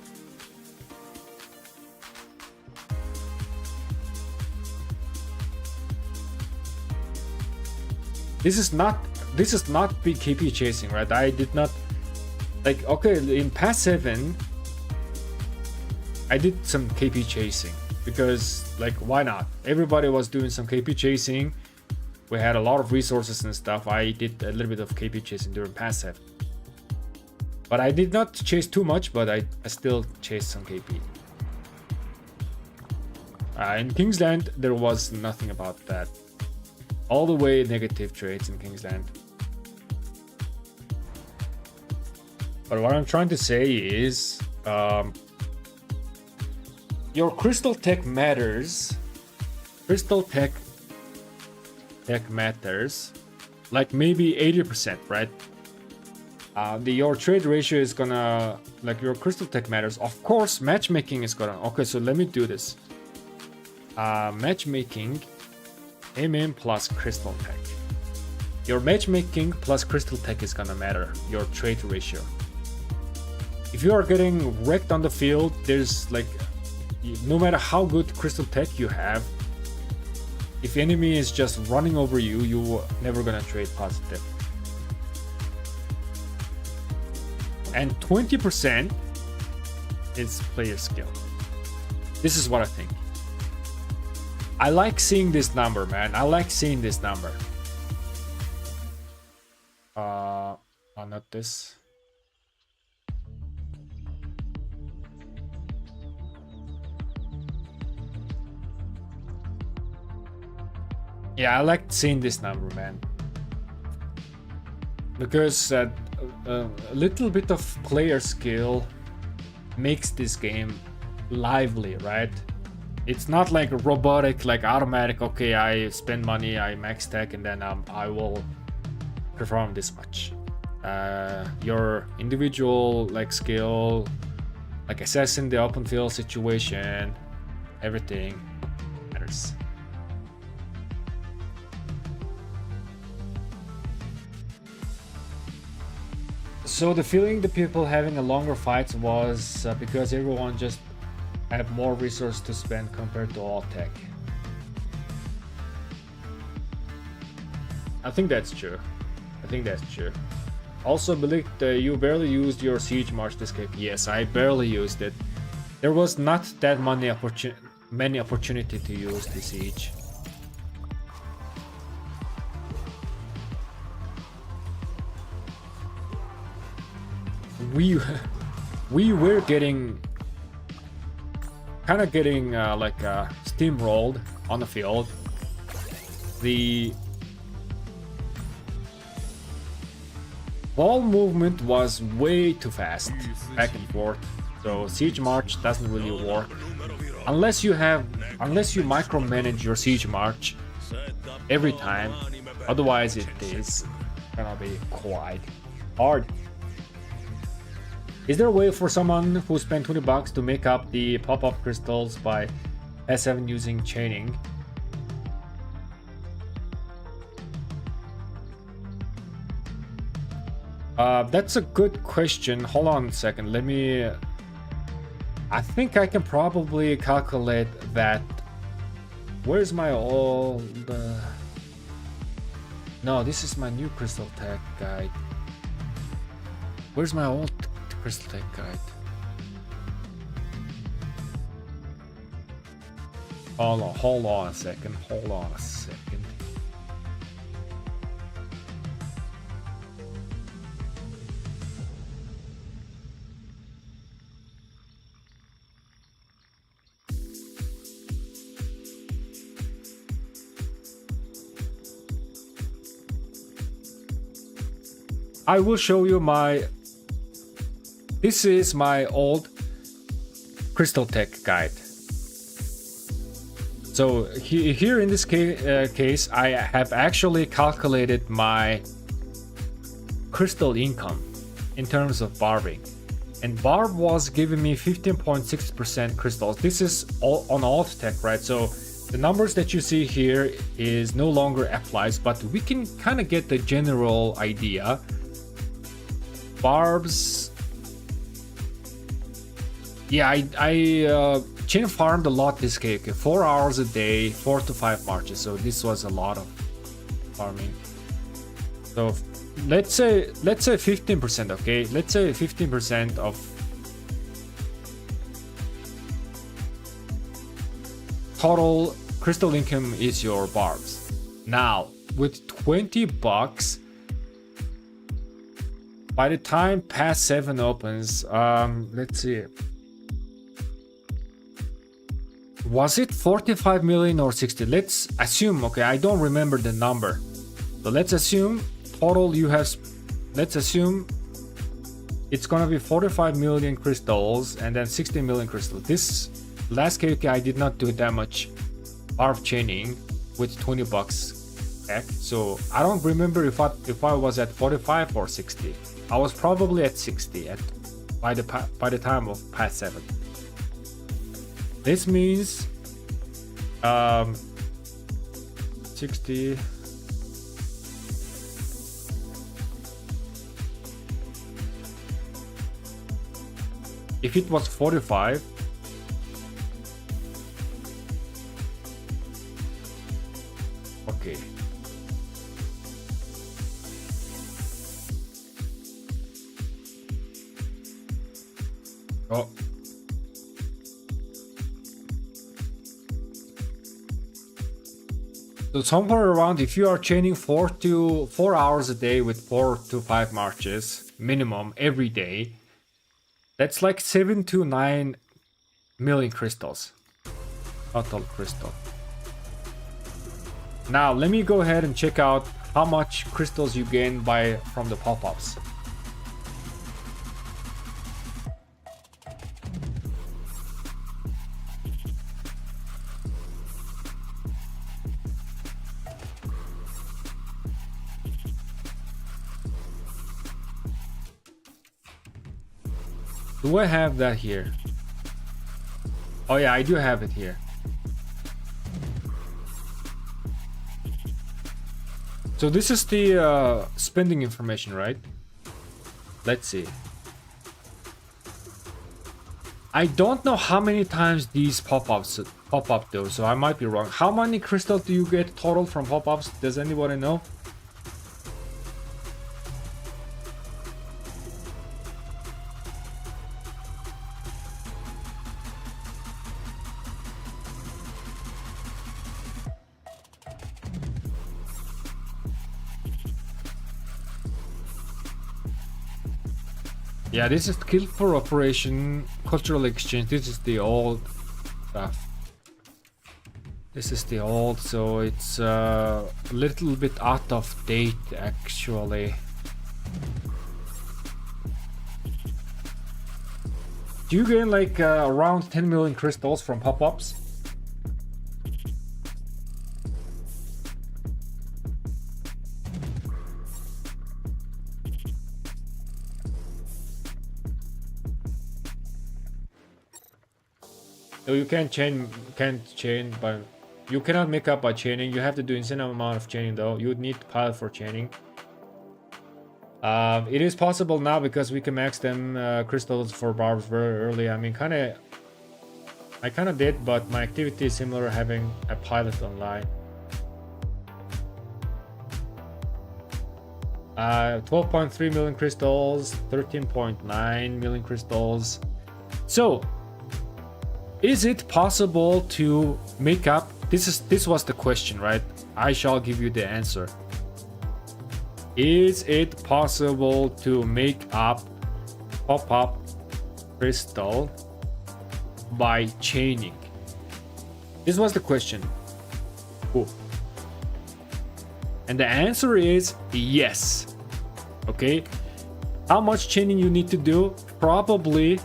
This is not big KP chasing, right? I did not, like, okay, in pass 7 I did some KP chasing because, like, why not? Everybody was doing some KP chasing. We had a lot of resources and stuff. I did a little bit of KP chasing during pass 7, but I did not chase too much, but I still chased some KP. In Kingsland there was nothing about that. All the way negative trades in Kingsland. But what I'm trying to say is, your crystal tech matters. Crystal tech matters, like maybe 80%, right? Your trade ratio is gonna, like, your crystal tech matters. Of course, matchmaking is gonna. Okay, so let me do this. Matchmaking. MM plus crystal tech. Your matchmaking plus crystal tech is gonna matter, your trade ratio. If you are getting wrecked on the field, there's like, no matter how good crystal tech you have, if enemy is just running over you, you're never gonna trade positive. And 20% is player skill. This is what I think. I like seeing this number, man. I like seeing this number. Not this. Yeah, I like seeing this number, man. Because a little bit of player skill makes this game lively, right? It's not like robotic, like automatic. Okay, I spend money, I max tech, and then I will perform this much. Your individual like skill, like assessing the open field situation, everything matters. So the feeling the people having a longer fights was because everyone just have more resources to spend compared to all tech. I think that's true. Also, believe you barely used your siege march to escape. Yes, I barely used it. There was not that many opportunity to use the siege. We were getting like steamrolled on the field. The ball movement was way too fast, back and forth, so siege march doesn't really work. unless you micromanage your siege march every time. Otherwise, it is gonna be quite hard. Is there a way for someone who spent $20 to make up the pop-up crystals by S7 using chaining? That's a good question. Hold on a second. Let me... I think I can probably calculate that. Where's my old... No, this is my new Crystal Tech guide. Where's my old Crystal Tech guide? Hold on a second. I will show you my... This is my old Crystal Tech guide. So here in this case, I have actually calculated my crystal income in terms of barbing. And barb was giving me 15.6% crystals. This is all on alt tech, right? So the numbers that you see here is no longer applies, but we can kind of get the general idea. Barbs, yeah, I chain farmed a lot this cake. 4 hours a day, 4 to 5 marches. So this was a lot of farming. So let's say 15%, okay? Let's say 15% of total crystal income is your barbs. Now with $20. By the time Pass 7 opens, let's see. Was it 45 million or 60? Let's assume, okay, I don't remember the number. So let's assume total you have, let's assume it's gonna be 45 million crystals and then 60 million crystals. This last KK I did not do that much barb chaining with $20 back. So I don't remember if I was at 45 or 60. I was probably at 60 by the time of Pass 7. This means 60. If it was 45, okay. Oh. So somewhere around, if you are chaining 4 hours a day with 4 to 5 marches minimum every day, that's like 7 to 9 million crystals. Total crystal. Now let me go ahead and check out how much crystals you gain from the pop-ups. Do I have that here? Oh yeah, I do have it here. So this is the spending information, right? Let's see. I don't know how many times these pop-ups pop up though, so I might be wrong. How many crystals do you get total from pop-ups? Does anybody know? Yeah, this is Kill for Operation, Cultural Exchange. This is the old stuff. This is the old, so it's a little bit out of date actually. Do you gain like around 10 million crystals from pop-ups? So you can't chain, but you cannot make up by chaining. You have to do insane amount of chaining though. You would need pilot for chaining. It is possible now because we can max them crystals for barbs very early. I mean, I kind of did, but my activity is similar having a pilot online. 12.3 million crystals, 13.9 million crystals. So, is it possible to make up? This was the question, right? I shall give you the answer. Is it possible to make up pop-up crystal by chaining? This was the question. Cool. And the answer is yes. Okay. How much chaining you need to do? Probably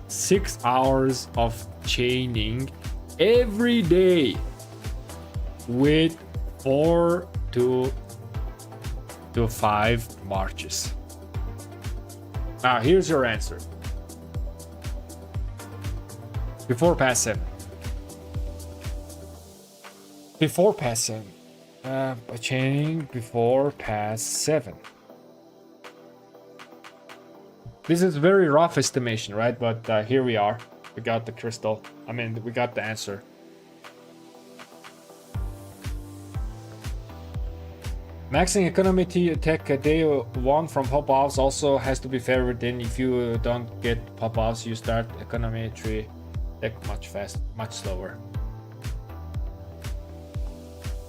6 hours of chaining every day with 4 to 5 marches. Now here's your answer. Before pass 7. Before pass 7. Chaining before pass 7. This is very rough estimation, right? But here we are. We got the crystal. I mean, we got the answer. Maxing economy tech day 1 from pop-offs also has to be favored in. If you don't get pop-offs, you start economy tree tech much slower.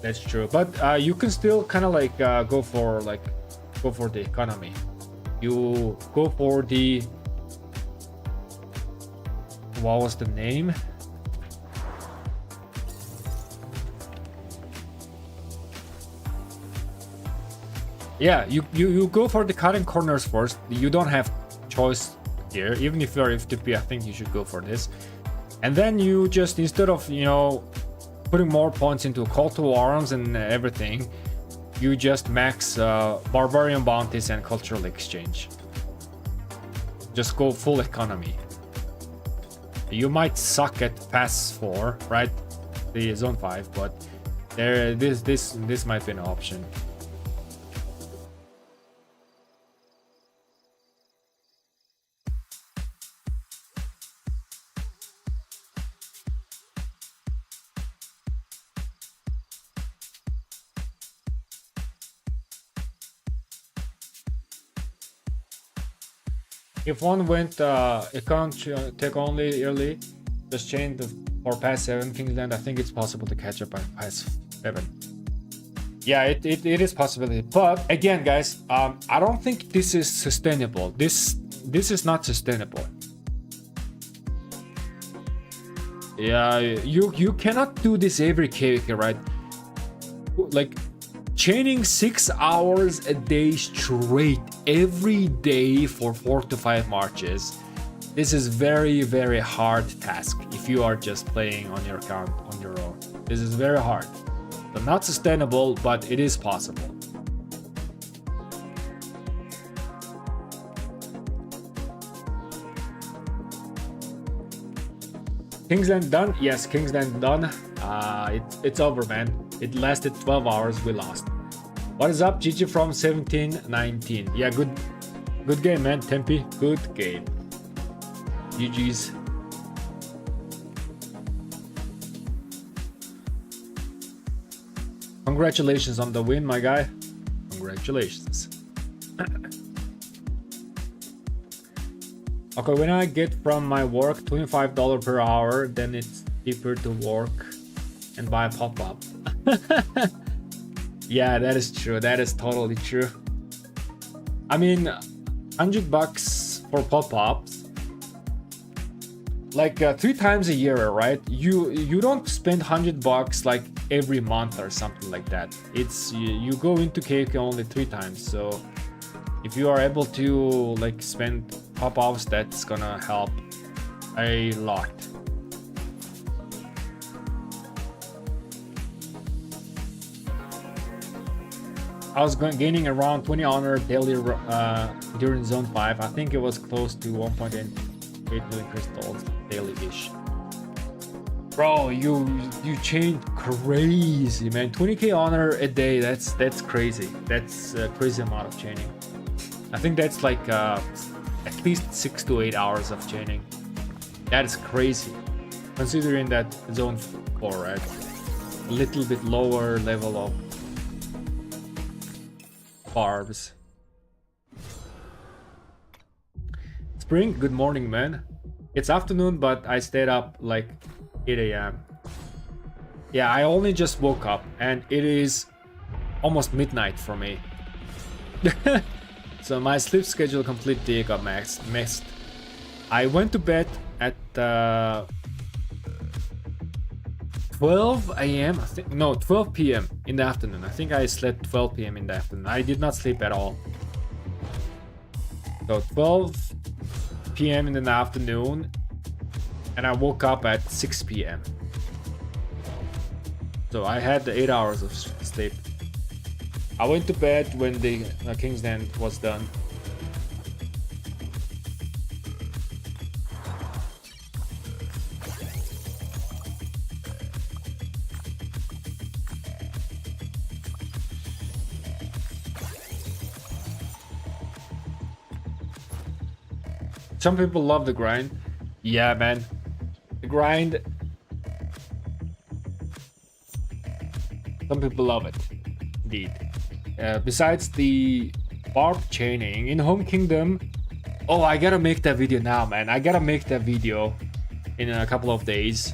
That's true, but you can still kind of like go for the economy. You go for the, what was the name? Yeah, you go for the cutting corners first. You don't have choice here. Even if you're FTP, I think you should go for this. And then you just, instead of, you know, putting more points into call to arms and everything, you just max barbarian bounties and cultural exchange. Just go full economy. You might suck at pass 4, right? The zone 5, but this might be an option. If one went account tech only early, just chain for pass 7 Kingsland, I think it's possible to catch up by pass 7. Yeah, it is possibility. But again, guys, I don't think this is sustainable. This is not sustainable. Yeah, you cannot do this every KVK, right? Like chaining 6 hours a day straight every day for 4 to 5 marches. This is very, very hard task if you are just playing on your account on your own. This is very hard. So not sustainable, but it is possible. Kingsland done? Yes, Kingsland done. It's over, man. It lasted 12 hours, we lost. What is up, GG from 1719? Yeah, good game, man. Tempe, good game. GG's. Congratulations on the win, my guy. Congratulations. Okay, when I get from my work $25 per hour, then it's cheaper to work and buy a pop-up. Yeah, that is true. That is totally true. I mean, $100 for pop-ups, like 3 times a year, right? You don't spend $100 like every month or something like that. It's you go into KK only 3 times. So if you are able to like spend pop-ups, that's gonna help a lot. I was gaining around 20 honor daily during zone 5. I think it was close to 1.8 million crystals daily-ish. Bro, you changed crazy, man. 20k honor a day, that's crazy. That's a crazy amount of chaining. I think that's like at least 6 to 8 hours of chaining. That is crazy, considering that zone 4, right? A little bit lower level of barbs. Spring, good morning, man. It's afternoon, but I stayed up like 8 a.m. Yeah, I only just woke up and it is almost midnight for me. So my sleep schedule completely got messed. I went to bed at 12 a.m. 12 p.m. in the afternoon. I think I slept 12 p.m. in the afternoon. I did not sleep at all. So 12 p.m. in the afternoon, and I woke up at 6 p.m. So I had the 8 hours of sleep. I went to bed when the King's End was done. Some people love the grind. Yeah, man. The grind. Some people love it. Indeed. Besides the barb chaining in Home Kingdom. Oh, I gotta make that video now, man. I gotta make that video in a couple of days.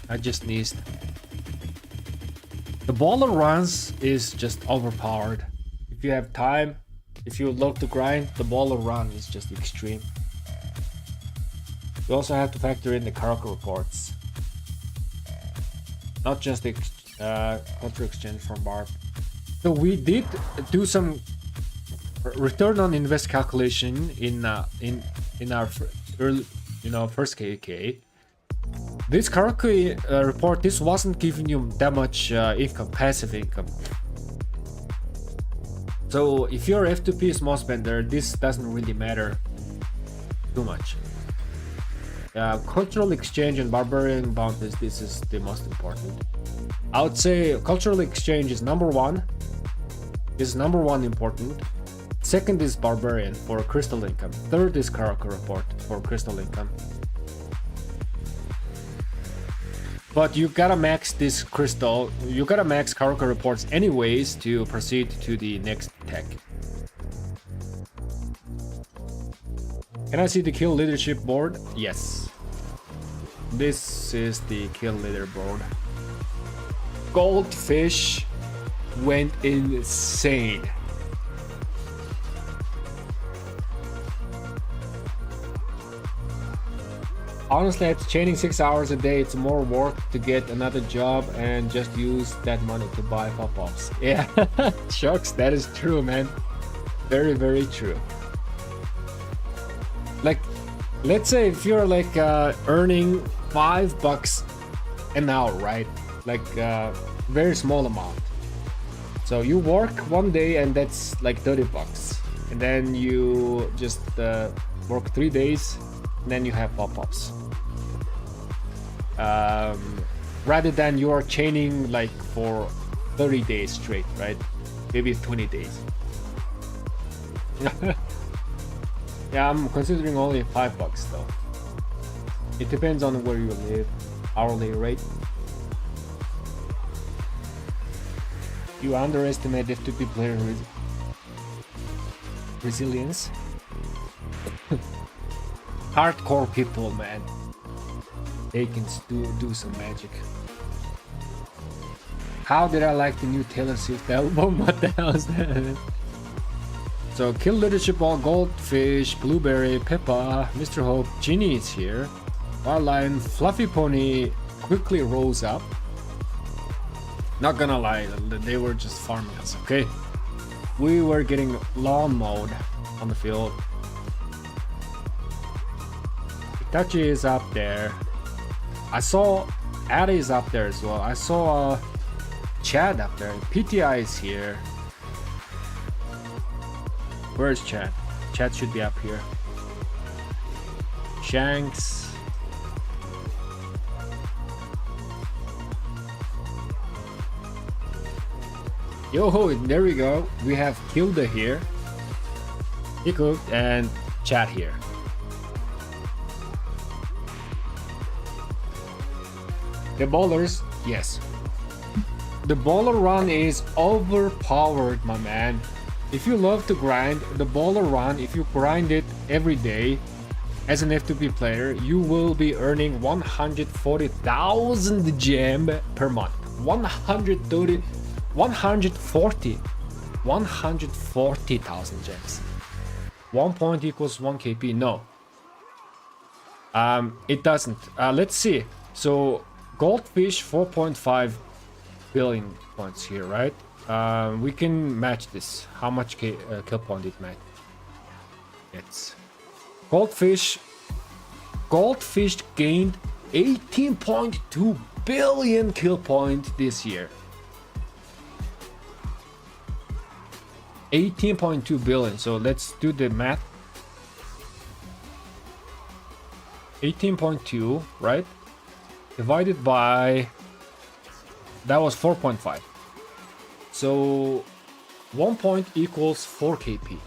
I just sneezed. The baller runs is just overpowered. If you have time, if you love to grind, the baller run is just extreme. You also have to factor in the character reports. Not just the culture exchange from barb. So we did do some return on invest calculation in our early, first KK. This Karaku report, this wasn't giving you that much income, passive income. So if you're F2P small spender, this doesn't really matter too much. Cultural exchange and barbarian bounties, this is the most important. I would say cultural exchange is number one. Is number one important. Second is barbarian for crystal income. Third is Karaku report for crystal income. But you gotta max this crystal, you gotta max Karaku reports anyways to proceed to the next tech. Can I see the kill leadership board? Yes. This is the kill leaderboard. Goldfish went insane. Honestly, it's chaining 6 hours a day. It's more work to get another job and just use that money to buy pop-ups. Yeah, shucks, that is true, man. Very, very true. Like, let's say if you're like earning $5 an hour, right? Like very small amount. So you work one day and that's like $30, and then you just work 3 days. Then you have pop-ups. Rather than you are chaining like for 30 days straight, right? Maybe 20 days. Yeah, I'm considering only $5 though. It depends on where you live, hourly rate. You underestimate F2P player resilience. Hardcore people, man, they can do some magic. How did I like the new Taylor Swift album? What the hell is that? So kill leadership all goldfish, blueberry, Peppa, Mr. Hope, Ginny is here. Wildlion, Fluffy Pony quickly rose up. Not gonna lie, they were just farming us, okay? We were getting lawn mode on the field. Itachi is up there. I saw Addy is up there as well. I saw Chad up there. PTI is here. Where's Chad? Chad should be up here. Shanks. Yo, there we go. We have Kilda here. He cooked and Chad here. The bowlers, yes. The bowler run is overpowered, my man. If you love to grind, the bowler run, if you grind it every day as an F2P player, you will be earning 140,000 gem per month. 140,000 gems. 1 point equals 1 KP. No. It doesn't. Let's see. So goldfish 4.5 billion points here, right? We can match this. How much kill point it match? It's goldfish gained 18.2 billion kill point this year. 18.2 billion. So let's do the math. 18.2, right? Divided by, that was 4.5. So 1 point equals 4 KP.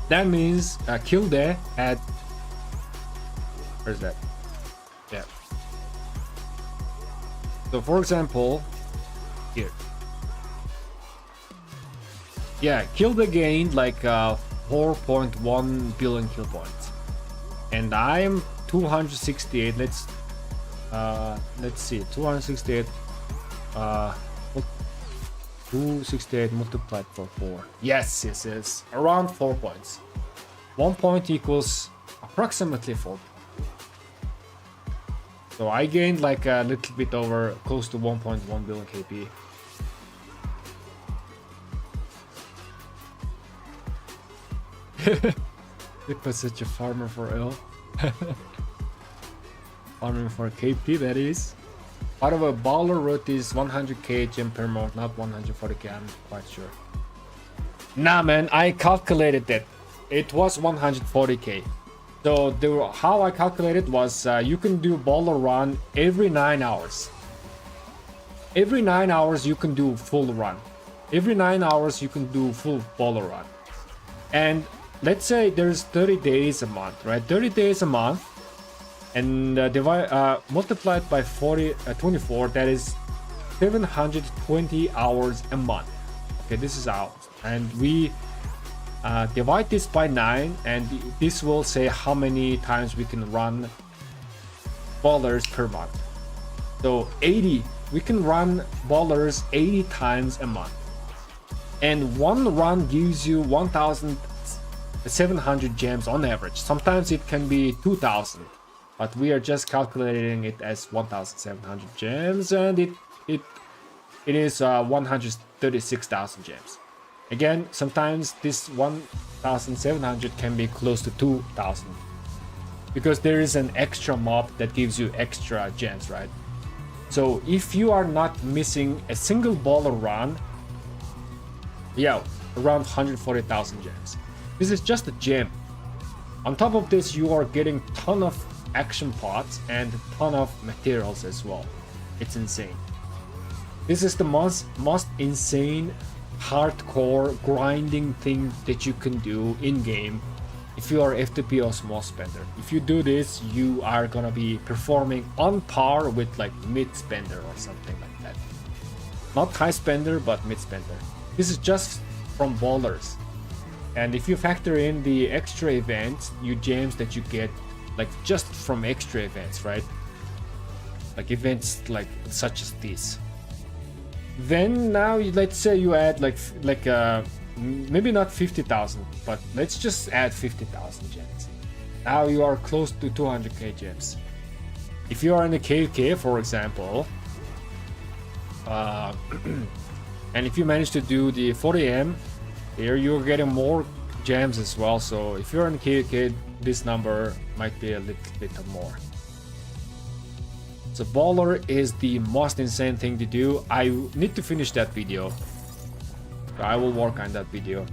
That means Kilde had, where's that? Yeah. So for example, here. Yeah, Kilde gained like 4.1 billion kill points. And I'm 268. Let's see, 268 268 multiplied for 4. Yes, around 4 points. 1 point equals approximately 4. So I gained like a little bit over, close to 1.1 billion KP. It was such a farmer for L. Farming for KP, that is. Out of a bowler route is 100k gem per month, not 140k, I'm quite sure. Nah man, I calculated that. It was 140k. So how I calculated was you can do bowler run every 9 hours. Every 9 hours you can do full run. Every 9 hours you can do full bowler run. And let's say there's 30 days a month, right? 30 days a month. And multiplied by 24, that is 720 hours a month. Okay, this is hours, and we divide this by 9, and this will say how many times we can run bowlers per month. So 80, we can run bowlers 80 times a month, and one run gives you 1,700 gems on average. Sometimes it can be 2,000. But we are just calculating it as 1,700 gems, and it is 136,000 gems. Again, sometimes this 1,700 can be close to 2,000 because there is an extra mob that gives you extra gems, right? So if you are not missing a single bowler run, yeah, around 140,000 gems. This is just a gem. On top of this, you are getting ton of action pots and a ton of materials as well. It's insane. This is the most insane hardcore grinding thing that you can do in game if you are FTP or small spender. If you do this, you are gonna be performing on par with like mid spender or something like that. Not high spender, but mid spender. This is just from bowlers. And if you factor in the extra events, gems that you get like just from extra events, right? Like events like such as this. Then now let's say you add like maybe not 50,000, but let's just add 50,000 gems. Now you are close to 200k gems. If you are in a KK, for example, And if you manage to do the 40 AM, here you're getting more gems as well. So if you're in KK, this number might be a little bit more. So baller is the most insane thing to do. I need to finish that video. So I will work on that video.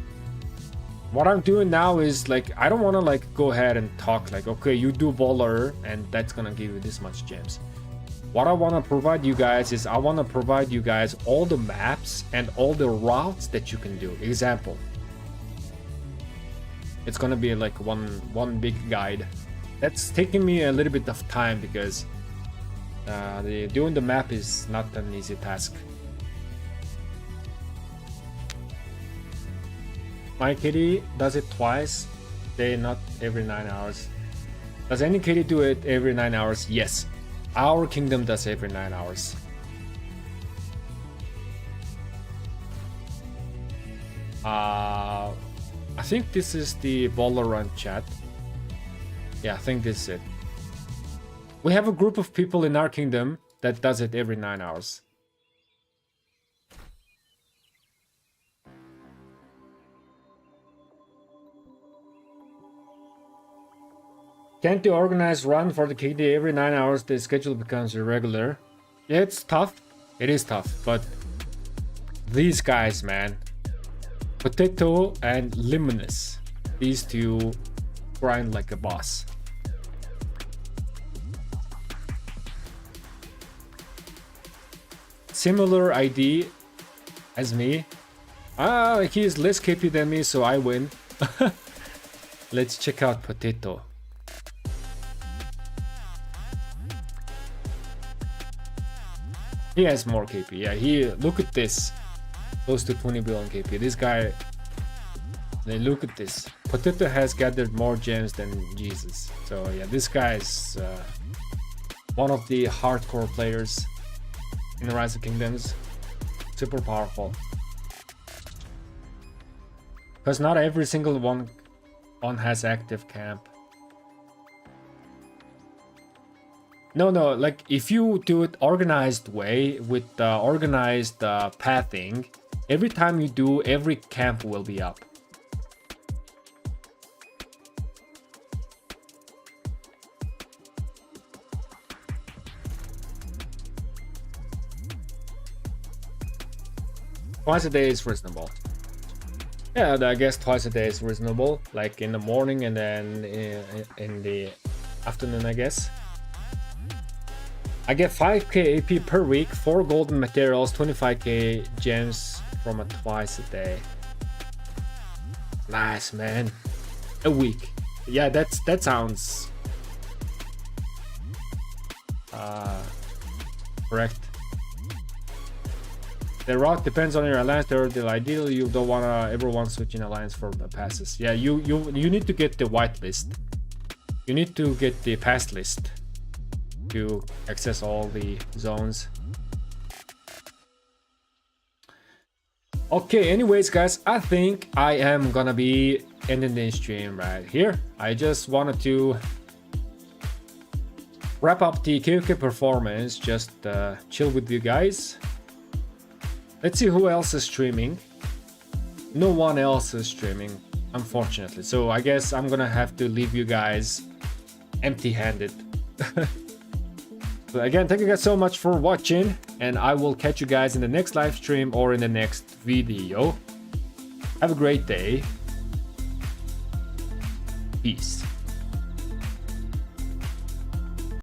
What I'm doing now is like, I don't want to like go ahead and talk like, okay, you do baller and that's gonna give you this much gems. What I want to provide you guys is I want to provide you guys all the maps and all the routes that you can do. Example, it's gonna be like one big guide. That's taking me a little bit of time because doing the map is not an easy task. My kitty does it twice a day, not every 9 hours. Does any kitty do it every 9 hours? Yes. Our kingdom does every 9 hours. I think this is the baller run chat. Yeah, I think this is it. We have a group of people in our kingdom that does it every 9 hours. Can't you organize run for the KD every 9 hours? The schedule becomes irregular. Yeah, it's tough. It is tough, but these guys, man, Potato and Luminous, these two grind like a boss. Similar ID as me. He is less KP than me, so I win. Let's check out Potato. He has more KP. Yeah, look at this. Close to 20 billion KP. This guy, look at this. Potato has gathered more gems than Jesus. So yeah, this guy is one of the hardcore players in Rise of Kingdoms. Super powerful. Because not every single one has active camp. No, like if you do it organized way with organized pathing, every time you do, every camp will be up. Twice a day is reasonable. Yeah, I guess twice a day is reasonable. Like in the morning and then in the afternoon, I guess. I get 5k AP per week, 4 golden materials, 25k gems from a twice a day. Nice, man. A week. Yeah, that sounds correct. The route depends on your alliance. Ideally, you don't wanna everyone switching alliance for the passes. Yeah, you need to get the white list. You need to get the pass list to access all the zones. Okay, anyways guys, I think I am gonna be ending the stream right here. I just wanted to wrap up the KOK performance, just chill with you guys. Let's see who else is streaming. No one else is streaming, unfortunately, so I guess I'm gonna have to leave you guys empty-handed. So again, thank you guys so much for watching, and I will catch you guys in the next live stream or in the next video. Have a great day. Peace.